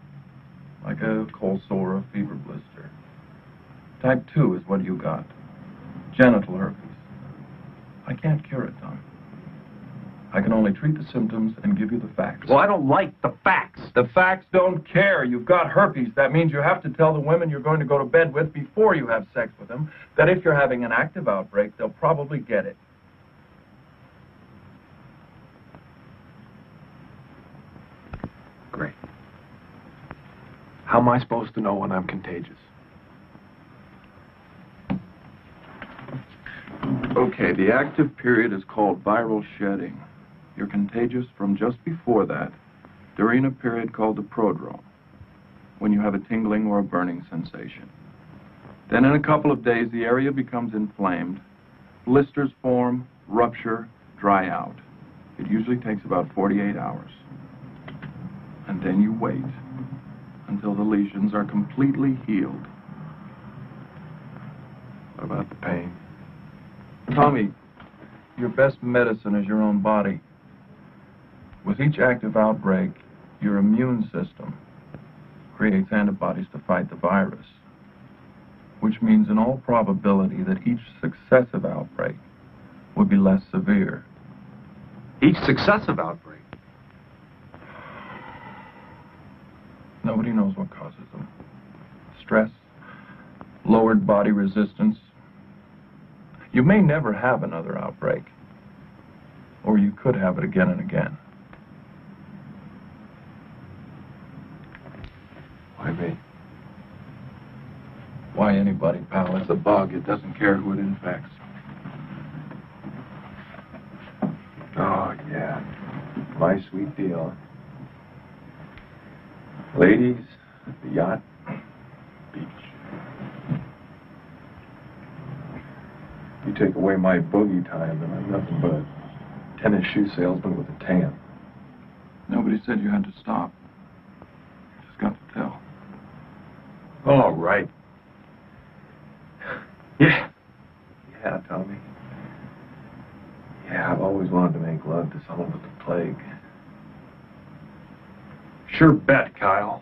like a cold sore or a fever blister. Type 2 is what you got. Genital herpes. I can't cure it, Tommy. I can only treat the symptoms and give you the facts. Well, I don't like the facts. The facts don't care. You've got herpes. That means you have to tell the women you're going to go to bed with before you have sex with them that if you're having an active outbreak, they'll probably get it. Great. How am I supposed to know when I'm contagious? Okay, the active period is called viral shedding. You're contagious from just before that, during a period called the prodrome, when you have a tingling or a burning sensation. Then in a couple of days, the area becomes inflamed, blisters form, rupture, dry out. It usually takes about 48 hours. And then you wait until the lesions are completely healed. What about the pain? Tommy, your best medicine is your own body. With each active outbreak, your immune system creates antibodies to fight the virus, which means in all probability that each successive outbreak would be less severe. Each successive outbreak? Nobody knows what causes them. Stress, lowered body resistance. You may never have another outbreak, or you could have it again and again. Why me? Why anybody, pal? It's a bug. It doesn't care who it infects. Oh, yeah. My sweet deal. Ladies, the yacht, beach. You take away my boogie time, and I'm nothing but a tennis shoe salesman with a tan. Nobody said you had to stop. Just got to tell. All right. Yeah. Yeah, Tommy. Yeah, I've always wanted to make love to someone with the plague. Sure bet, Kyle.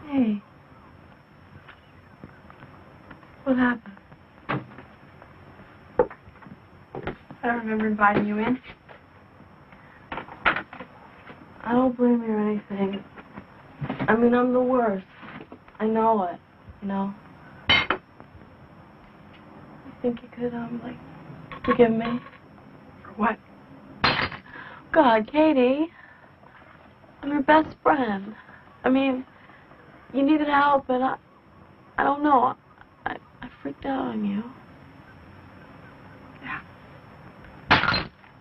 Hey. What happened? I don't remember inviting you in. I don't blame you or anything. I mean, I'm the worst. I know it, you know. You think you could, like, forgive me? For what? God, Katie. I'm your best friend. I mean, you needed help, and I don't know. I freaked out on you. Yeah.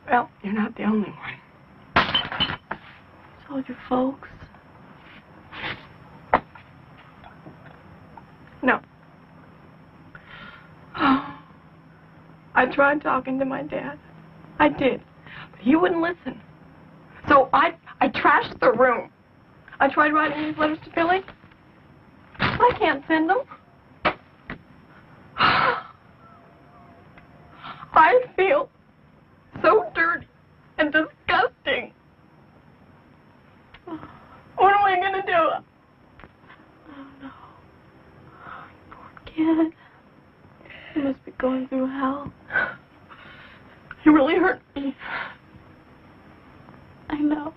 Well, you're not the only one. Told your folks. No. I tried talking to my dad. I did. But he wouldn't listen. So I trashed the room. I tried writing these letters to Billy. I can't send them. I feel so dirty and disgusting. What am I gonna do? Oh no. Poor kid. He must be going through hell. He really hurt me. I know.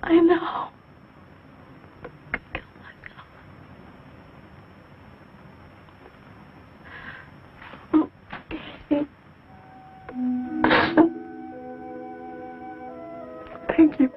I know. Thank you.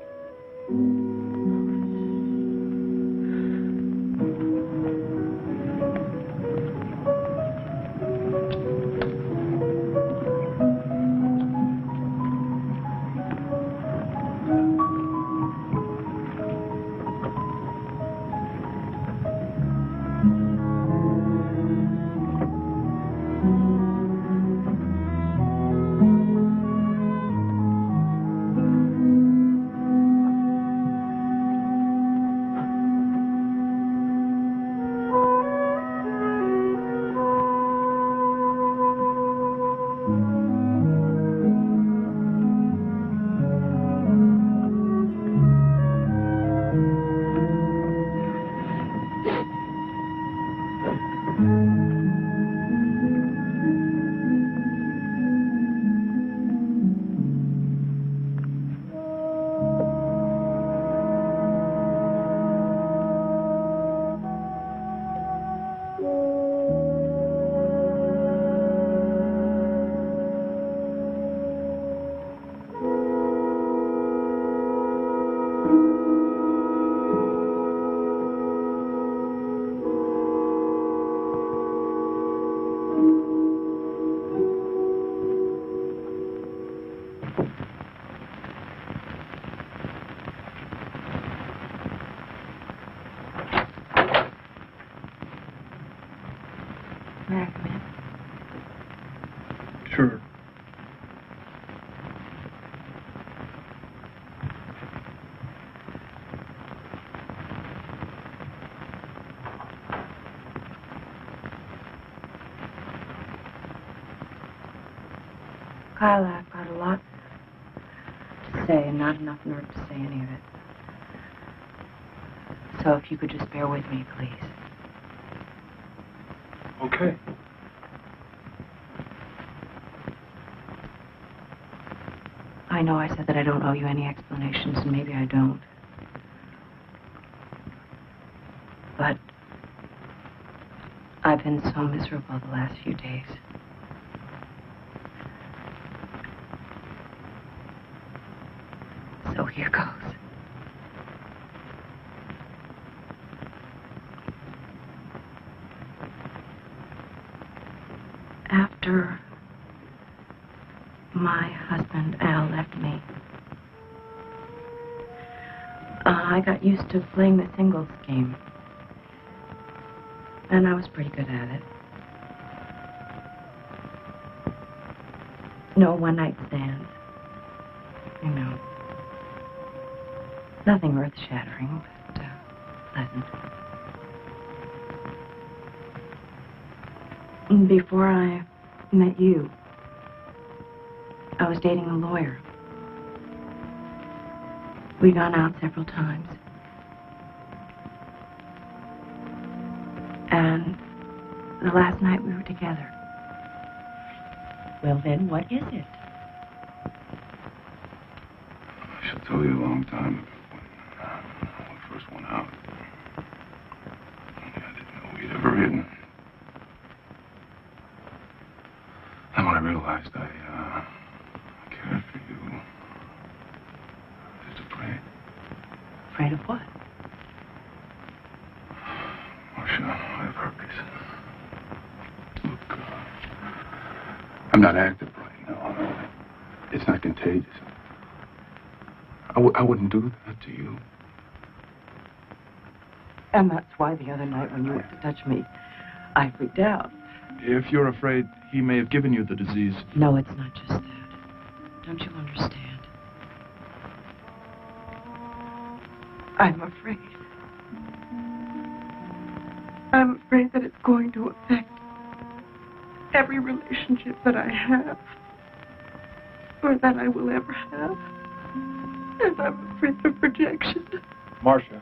May I come in? Sure. Kyle, I've got a lot to say and not enough nerve to say any of it. So if you could just bear with me, please. Okay. I know I said that I don't owe you any explanations, and maybe I don't. But I've been so miserable the last few days. So here goes. After my husband, Al, left me, I got used to playing the singles game. And I was pretty good at it. No one-night stands. You know. Nothing earth-shattering, but pleasant. Before I met you, I was dating a lawyer. We'd gone out several times. And the last night we were together. Well, then, what is it? I should tell you a long time when we first went out. Period. And when I realized I cared for you, I was afraid. Afraid of what? Marcia, I have herpes. Look, I'm not active right now. It's not contagious. I wouldn't do that to you. And that's why the other night when you went to touch me, I freaked out. If you're afraid he may have given you the disease. No, it's not just that. Don't you understand? I'm afraid. I'm afraid that it's going to affect every relationship that I have, or that I will ever have. And I'm afraid of rejection. Marcia,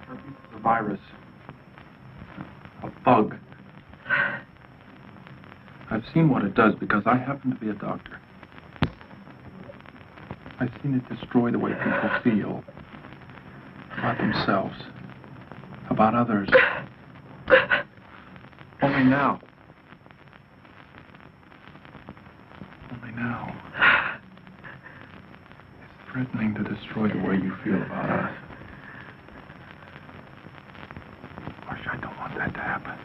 herpes is a virus. A bug. I've seen what it does because I happen to be a doctor. I've seen it destroy the way people feel about themselves, about others. Only now. Only now. It's threatening to destroy the way you feel about us. Marcia, I don't want that to happen.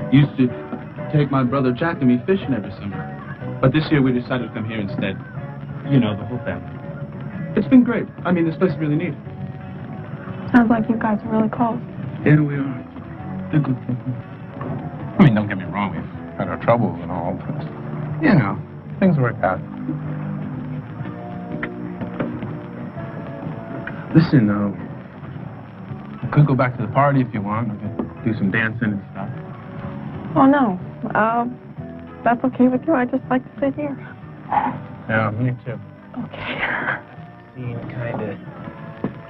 Used to take my brother Jack and me fishing every summer. But this year we decided to come here instead. You know, the whole family. It's been great. I mean, this place is really neat. Sounds like you guys are really close. Yeah, we are. They're good people. I mean, don't get me wrong, we've had our troubles and all, but, you know, things work out. Listen, we could go back to the party if you want. We could do some dancing and stuff. Oh, no. That's okay with you. I just like to sit here. Yeah, me too. Okay. Scene kind of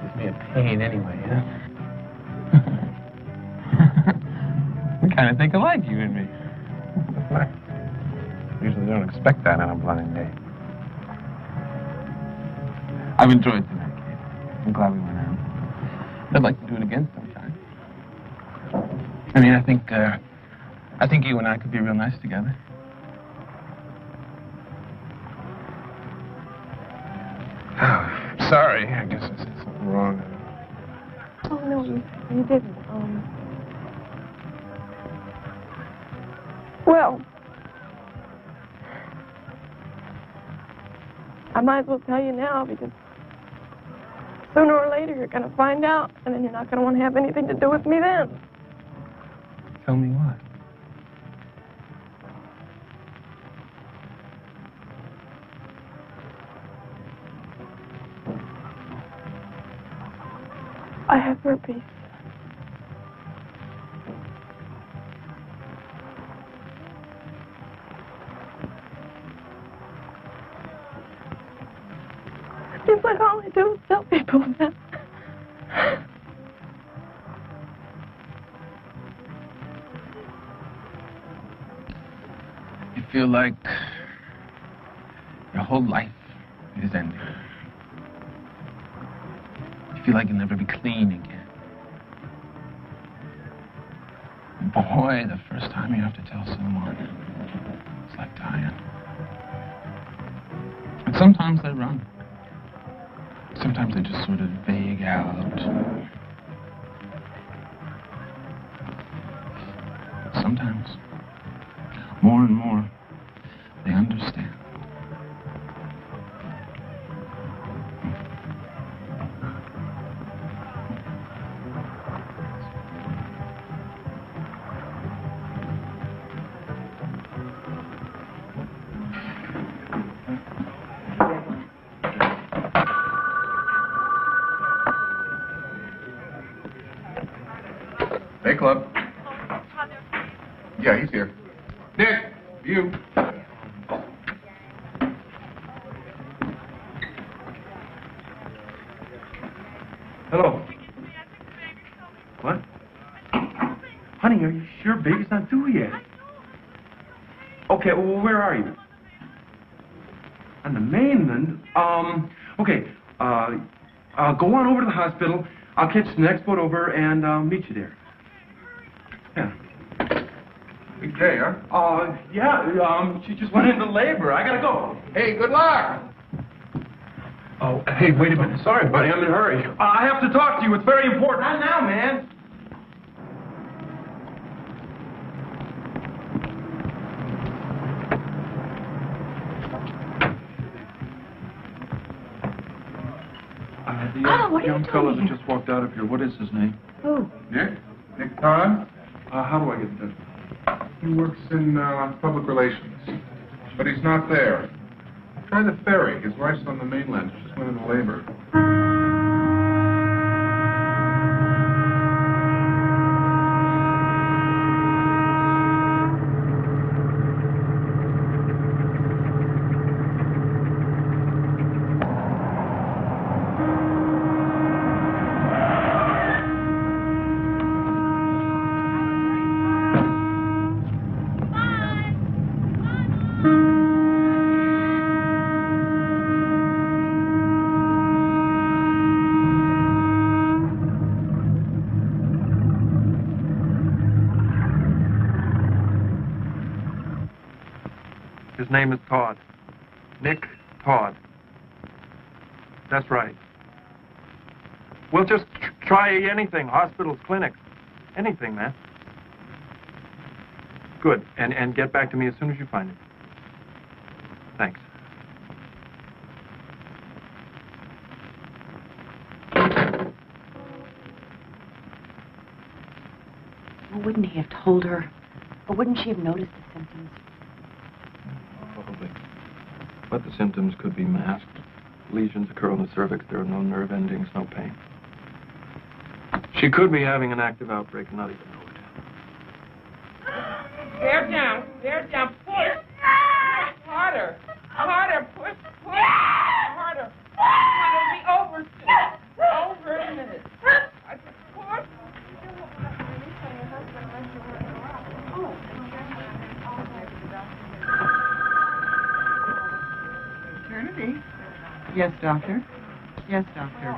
gives me a pain anyway, huh? We kind of think alike, you and me. Usually don't expect that on a blind date. I've enjoyed tonight, Kate. I'm glad we went out. I'd like to do it again sometime. I mean, I think you and I could be real nice together. Oh, sorry. I guess I said something wrong. Oh, no, you didn't. Well, I might as well tell you now because sooner or later you're going to find out, and then you're not going to want to have anything to do with me then. Tell me what? I have herpes. Seems like all I do is tell people that. You feel like your whole life is ending. You feel like you'll never be clean again. Boy, the first time you have to tell someone, it's like dying. And sometimes they run. Sometimes they just sort of vague out. Sometimes, more and more, they understand. Hey, Club. Yeah, he's here. Nick, you. Hello. What? Honey, are you sure baby's not due yet? Okay, well, where are you? On the mainland? Okay, I'll go on over to the hospital. I'll catch the next boat over and meet you there. Yeah. Big day, huh? Yeah, she just went into labor. I gotta go. Hey, good luck. Oh, hey, wait a minute. Sorry, buddy, I'm in a hurry. I have to talk to you. It's very important. Not now, man. The young fellow that just walked out of here, what is his name? Who? Nick? Nick Todd? How do I get in touch? He works in public relations. But he's not there. Try the ferry. His wife's on the mainland. She just went into labor. His name is Todd. Nick Todd. That's right. We'll just try anything. Hospitals, clinics. Anything, man. Good. And get back to me as soon as you find it. Thanks. Well, wouldn't he have told her? Or wouldn't she have noticed the symptoms? Probably. But the symptoms could be masked. Lesions occur on the cervix. There are no nerve endings, no pain. She could be having an active outbreak and not even know it. Bear down. Bear down. Push. Harder. Harder. Push. Push. Harder. It'll be over soon. Over in a minute. I said push. Maternity? Yes, doctor. Yes, doctor.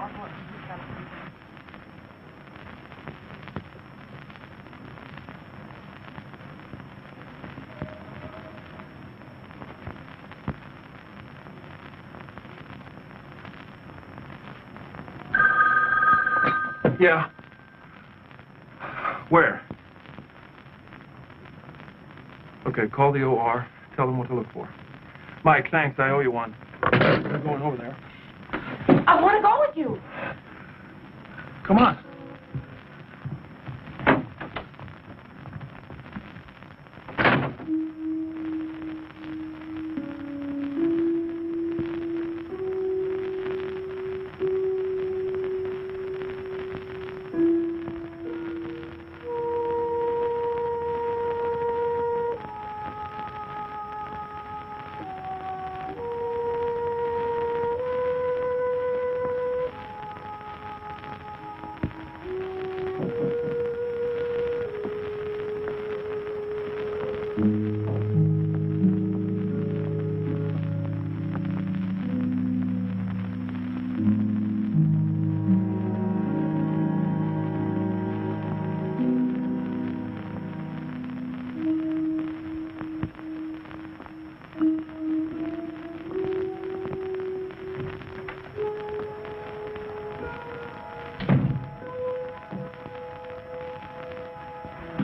Yeah. Where? Okay, call the OR. Tell them what to look for. Mike, thanks. I owe you one. I'm going over there. I want to go with you. Come on.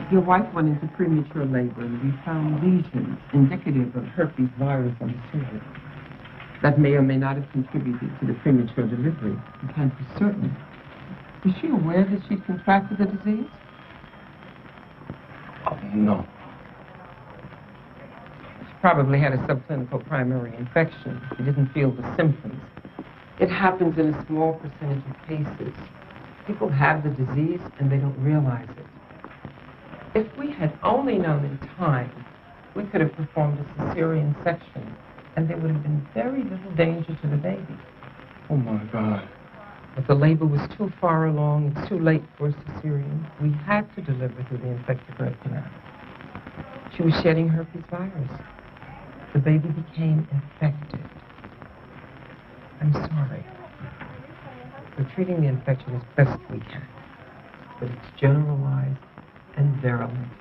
Your wife went into premature labor and we found lesions indicative of herpes virus on the cervix. That may or may not have contributed to the premature delivery. We can't be certain. Was she aware that she'd contracted the disease? Oh, no. She probably had a subclinical primary infection. She didn't feel the symptoms. It happens in a small percentage of cases. People have the disease and they don't realize it. If we had only known in time, we could have performed a cesarean section and there would have been very little danger to the baby. Oh, my God. But the labor was too far along and too late for a cesarean. We had to deliver through the infected birth canal. She was shedding herpes virus. The baby became infected. I'm sorry. We're treating the infection as best we can, but it's generalized and virulent.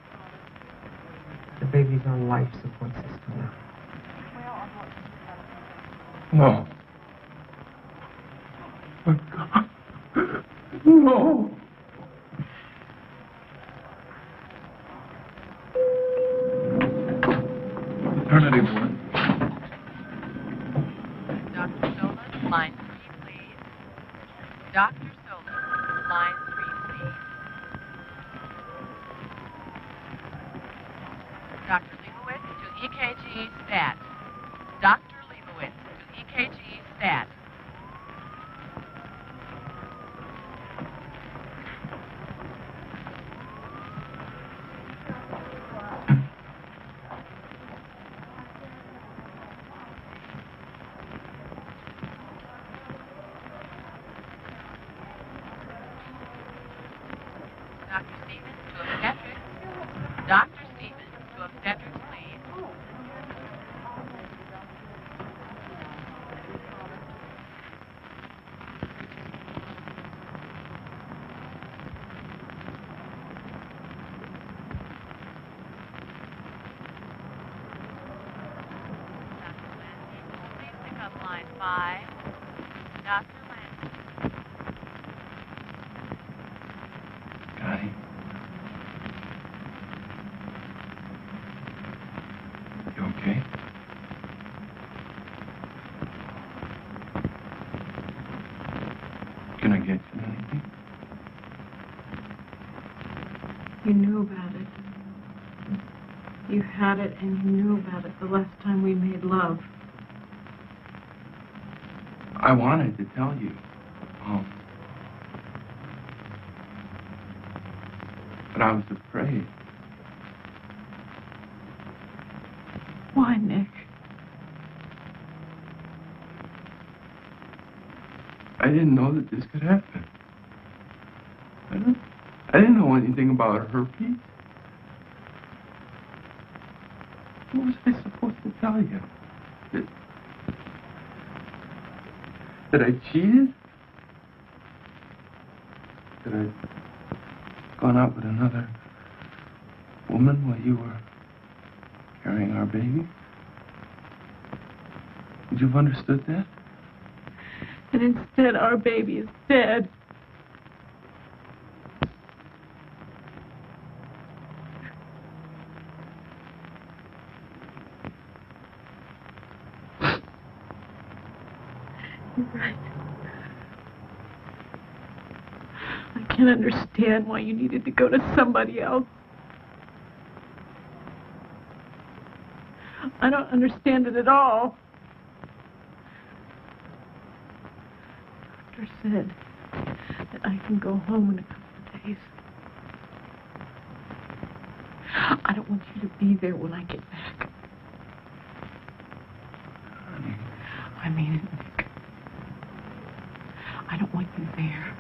The baby's on life support system now. No. Oh, God. No. Maternity ward. Dr. Solis, line 3, please. Dr. Solis, line 3, please. Dr. Leibowitz to EKG stat. Dr. Leibowitz to EKG stat. Dr. Stevens to obstetrics. Dr. Stevens to obstetrics, please. Dr. Landy, please pick up line 5. Dr. Landy. Connie. You okay? Can I get you anything? You knew about it. You had it and you knew about it the last time we made love. I wanted to tell you. But I was afraid. Why, Nick? I didn't know that this could happen. I didn't know anything about herpes. What was I supposed to tell you? That I cheated? That I'd gone out with another woman while you were carrying our baby? Would you have understood that? And instead, our baby is dead. You're right. I can't understand why you needed to go to somebody else. I don't understand it at all. The doctor said that I can go home in a couple of days. I don't want you to be there when I get back. I mean it, Nick. I don't want you there.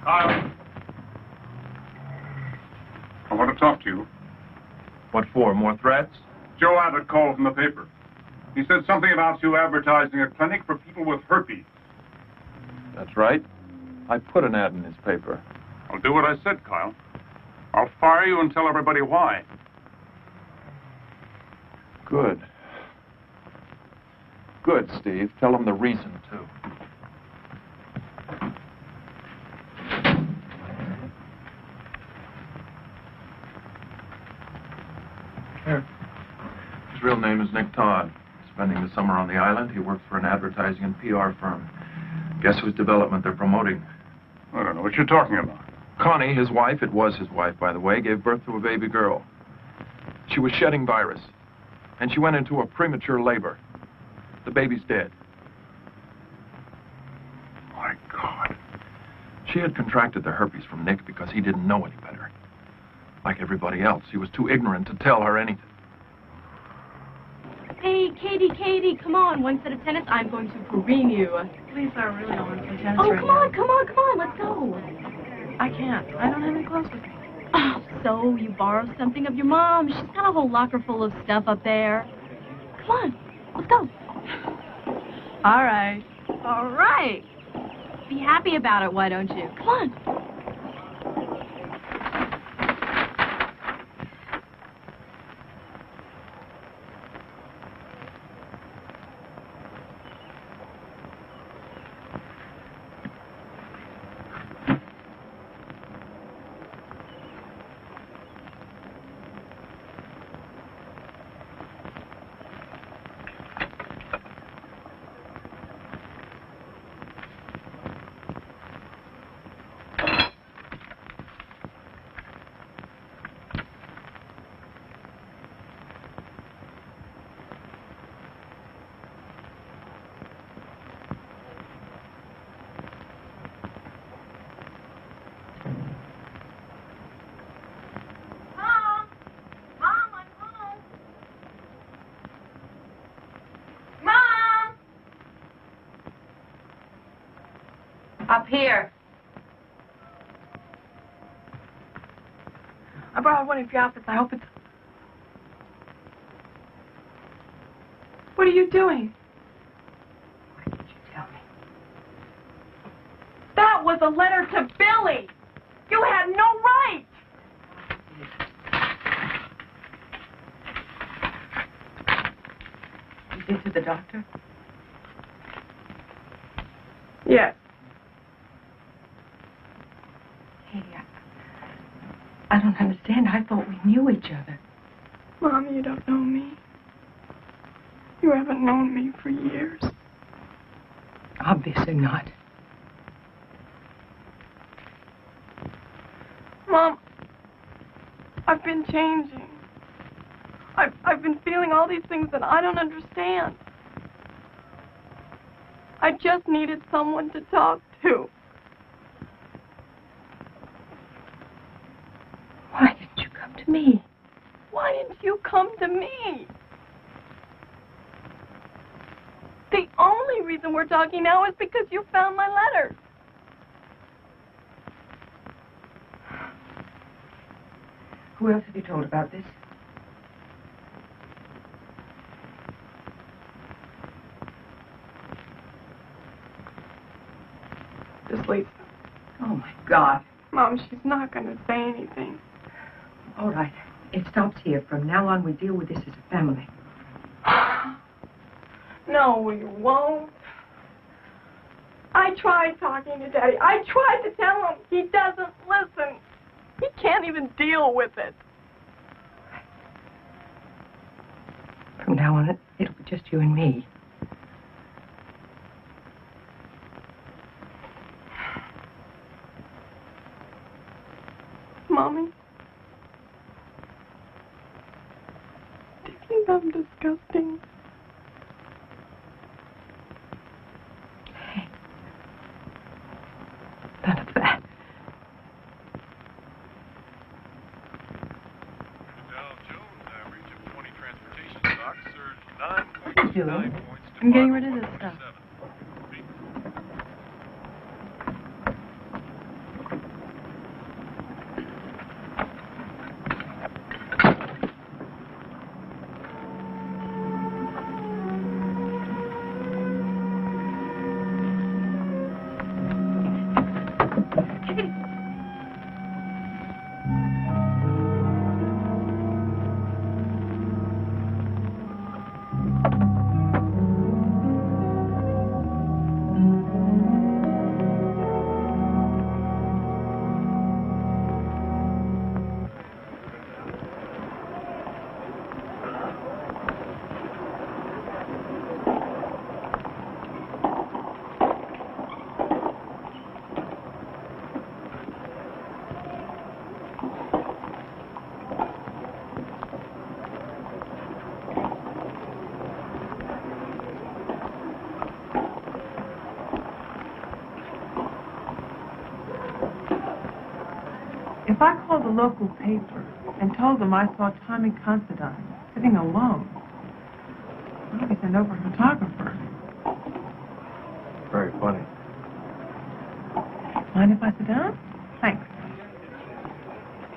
Kyle. I want to talk to you. What for? More threats? Joe Abbott called from the paper. He said something about you advertising a clinic for people with herpes. That's right. I put an ad in his paper. I'll do what I said, Kyle. I'll fire you and tell everybody why. Good. Good, Steve. Tell him the reason, too. Here. His real name is Nick Todd. Spending the summer on the island, he works for an advertising and PR firm. Guess whose development they're promoting? I don't know what you're talking about. Connie, his wife, it was his wife, by the way, gave birth to a baby girl. She was shedding virus, and she went into a premature labor. The baby's dead. My God. She had contracted the herpes from Nick because he didn't know any better. Like everybody else, he was too ignorant to tell her anything. Hey, Katie, come on. One set of tennis, I'm going to careen you. Please, I really don't want to play tennis Oh, right come on, let's go. now. I can't. I don't have any clothes with me. Oh, so you borrowed something of your mom. She's got a whole locker full of stuff up there. Come on, let's go. All right. All right. Be happy about it, why don't you? Come on. Up here. I borrowed one of your outfits. I hope it's... What are you doing? Why didn't you tell me? That was a letter to Billy. You had no right. You been to the doctor? Yes. Katie, I don't understand. I thought we knew each other. Mom, you don't know me. You haven't known me for years. Obviously not. Mom, I've been changing. I've been feeling all these things that I don't understand. I just needed someone to talk to. Why didn't you come to me? Why didn't you come to me? The only reason we're talking now is because you found my letter. Who else have you told about this? Just Lisa. Oh, my God. Mom, she's not going to say anything. All right. It stops here. From now on, we deal with this as a family. No, we won't. I tried talking to Daddy. I tried to tell him. He doesn't listen. He can't even deal with it. From now on, it'll be just you and me. Mommy? Do you think I'm disgusting? Hey. None of that. What are you doing? I'm getting rid of this stuff. If I called the local paper and told them I saw Tommy Considine sitting alone, I'd be sent over a photographer. Very funny. Mind if I sit down? Thanks.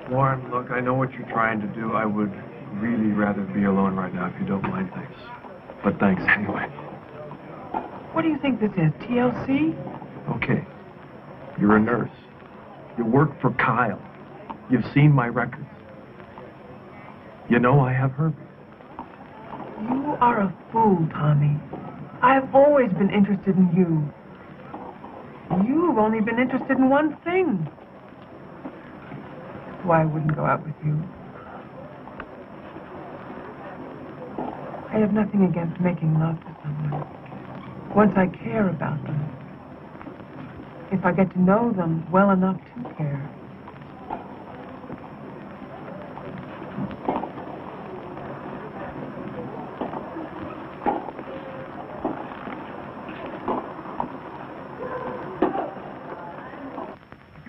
Warren, look, I know what you're trying to do. I would really rather be alone right now, if you don't mind. Thanks. But thanks anyway. What do you think this is, TLC? Okay. You're a nurse. You work for Kyle. You've seen my records. You know I have herpes. You are a fool, Tommy. I've always been interested in you. You've only been interested in one thing. That's why I wouldn't go out with you. I have nothing against making love to someone. Once I care about them. If I get to know them well enough to care.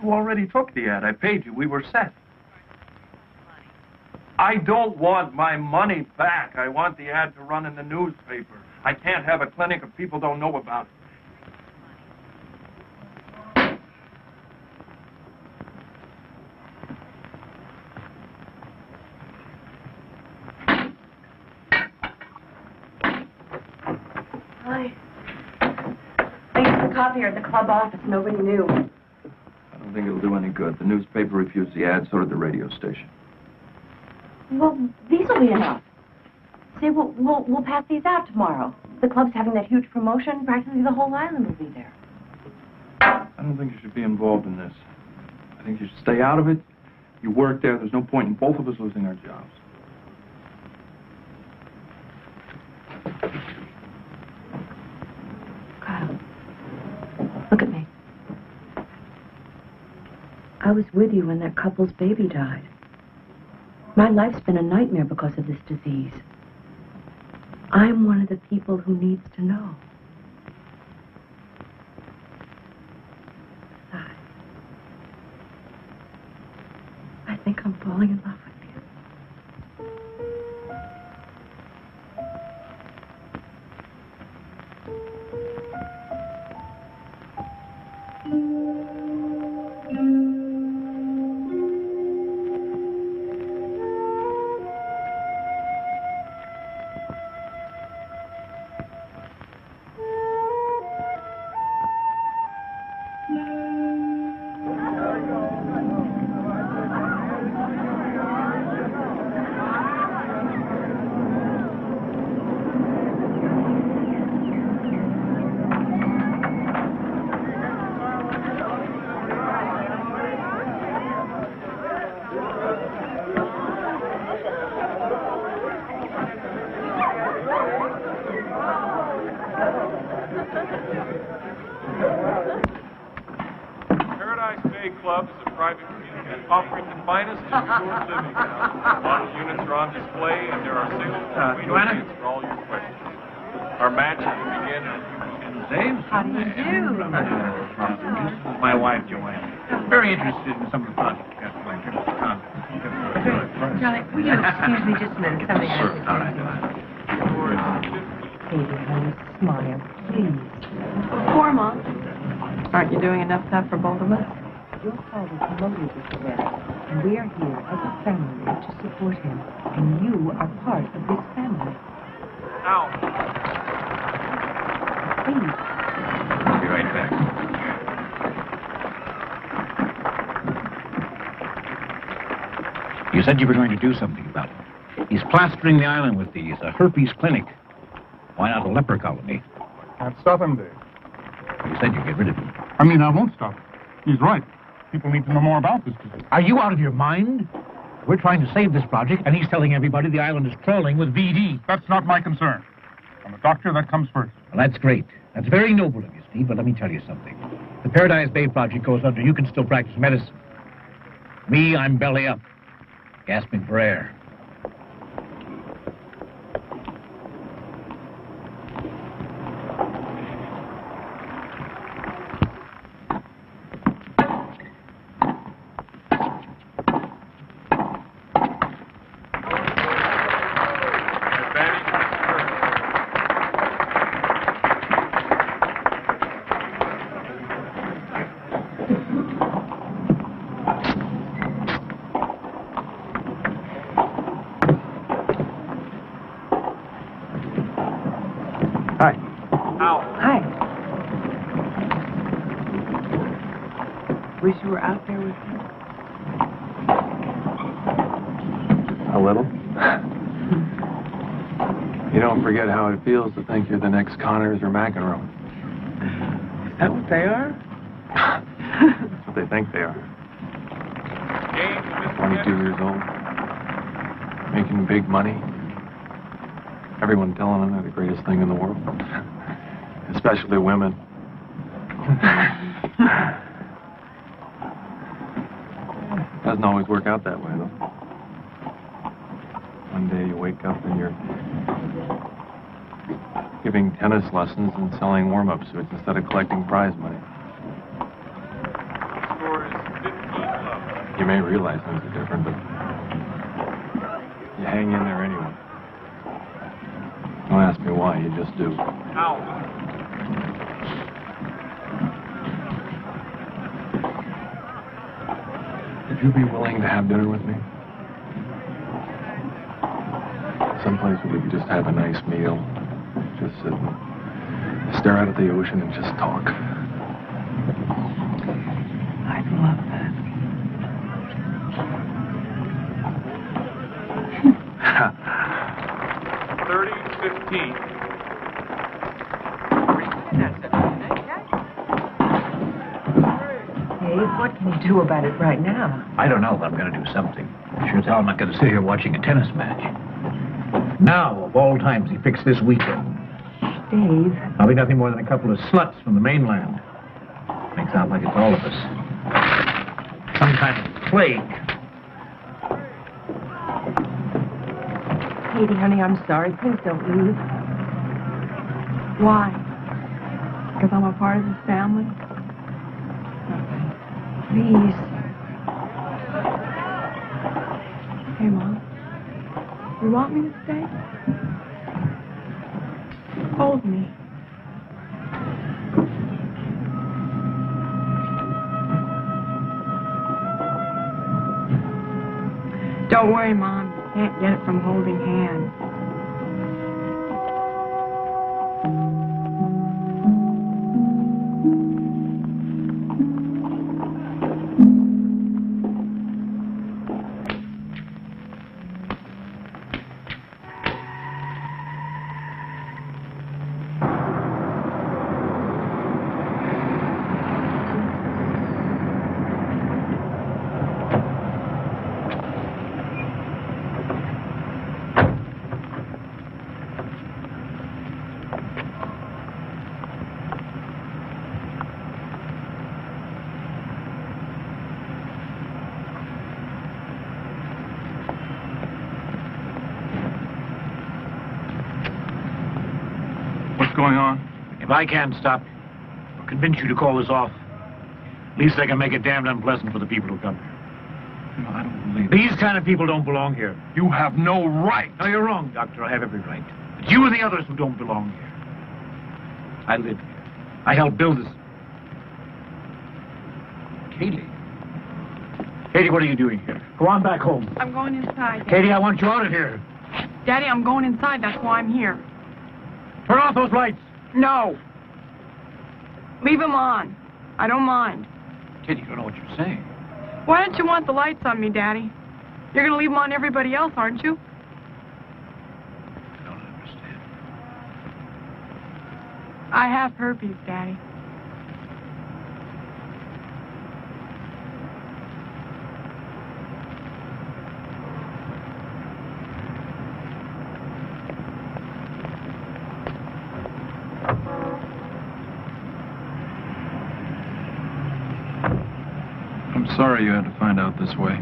You already took the ad. I paid you. We were set. I don't want my money back. I want the ad to run in the newspaper. I can't have a clinic if people don't know about it. Hi. I used the copier at the club office. Nobody knew. I don't think it'll do any good. The newspaper refused the ad, so did the radio station. Well, these will be enough. See, we'll pass these out tomorrow. The club's having that huge promotion. Practically the whole island will be there. I don't think you should be involved in this. I think you should stay out of it. You work there. There's no point in both of us losing our jobs. Kyle, look at me. I was with you when that couple's baby died. My life's been a nightmare because of this disease. I'm one of the people who needs to know. Besides, I think I'm falling in love with you. Paradise Bay Club is a private community offering the finest indoor living now. Model units are on display, and there are sales Joanna? for all your questions. Our matches begin at Dave? How do you do? This is my wife, Joanna. Very interested in some of the projects you got going. Charlie, will you excuse me just a minute? Something Sure. All right. Baby, honey, smile, please. Poor Mom. Aren't you doing enough stuff for both of us? Your father promoted this event, and we are here as a family to support him. And you are part of this family. Now. Please. I'll be right back. You said you were going to do something about it. He's plastering the island with these, a herpes clinic. Why not a leper colony? Can't stop him, Dave. You said you'd get rid of him. I mean, I won't stop him. He's right. People need to know more about this disease. Are you out of your mind? We're trying to save this project, and he's telling everybody the island is crawling with VD. That's not my concern. I'm a doctor. That comes first. Well, that's great. That's very noble of you, Steve, but let me tell you something. The Paradise Bay project goes under. You can still practice medicine. Me, I'm belly up, gasping for air. out there with him? A little. You don't forget how it feels to think you're the next Connors or McEnroe. Is that what they are? That's what they think they are. 22 years old. Making big money. Everyone telling them they're the greatest thing in the world. Especially women. Doesn't always work out that way, though. One day you wake up and you're giving tennis lessons and selling warm-up suits instead of collecting prize money. You may realize things are different, but you hang in there anyway. Don't ask me why, you just do. Would you be willing to have dinner with me? Someplace where we could just have a nice meal. Just sit and stare out at the ocean and just talk. I'd love that. Dave, what can you do about it right now? I don't know, but I'm going to do something. Sure as hell I'm not going to sit here watching a tennis match. Now, of all times, he fixed this weekend. Dave. I'll be nothing more than a couple of sluts from the mainland. Makes out like it's all of us. Some kind of plague. Katie, honey, I'm sorry. Please don't leave. Why? Because I'm a part of this family? Please. Hey, Mom. You want me to stay? Hold me. Don't worry, Mom. You can't get it from holding hands. What's going on? If I can't stop you, or convince you to call this off, at least I can make it damned unpleasant for the people who come here. No, I don't believe These kind of people don't belong here. You have no right. No, you're wrong, Doctor. I have every right. It's you and the others who don't belong here. I live here. I helped build this. Katie. Katie, what are you doing here? Go on back home. I'm going inside. Daddy. Katie, I want you out of here. Daddy, I'm going inside. That's why I'm here. Turn off those lights. No. Leave them on. I don't mind. Katie, you don't know what you're saying. Why don't you want the lights on me, Daddy? You're going to leave them on everybody else, aren't you? I don't understand. I have herpes, Daddy. I'm sorry you had to find out this way.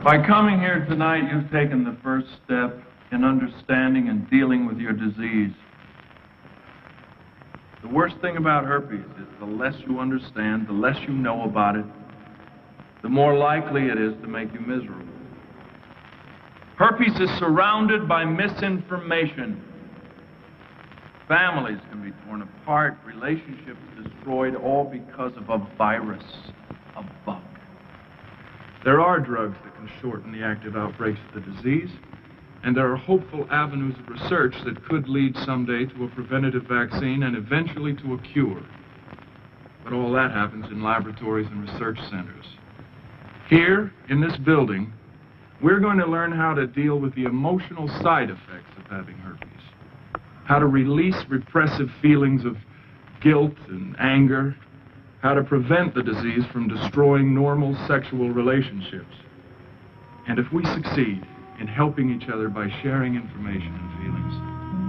By coming here tonight, you've taken the first step in understanding and dealing with your disease. The worst thing about herpes is the less you understand, the less you know about it, the more likely it is to make you miserable. Herpes is surrounded by misinformation. Families can be torn apart, relationships destroyed, all because of a virus, a bug. There are drugs that can shorten the active outbreaks of the disease, and there are hopeful avenues of research that could lead someday to a preventative vaccine and eventually to a cure. But all that happens in laboratories and research centers. Here, in this building, we're going to learn how to deal with the emotional side effects of having herpes, how to release repressive feelings of guilt and anger, how to prevent the disease from destroying normal sexual relationships. And if we succeed in helping each other by sharing information and feelings,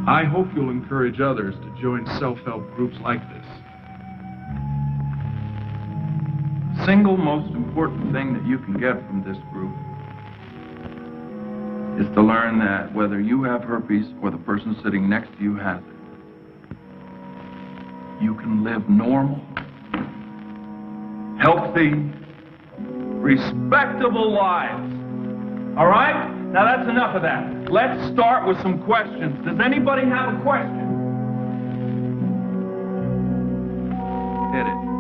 I hope you'll encourage others to join self-help groups like this. The single most important thing that you can get from this group is to learn that whether you have herpes or the person sitting next to you has it, you can live normal, healthy, respectable lives. All right? Now that's enough of that. Let's start with some questions. Does anybody have a question? Hit it.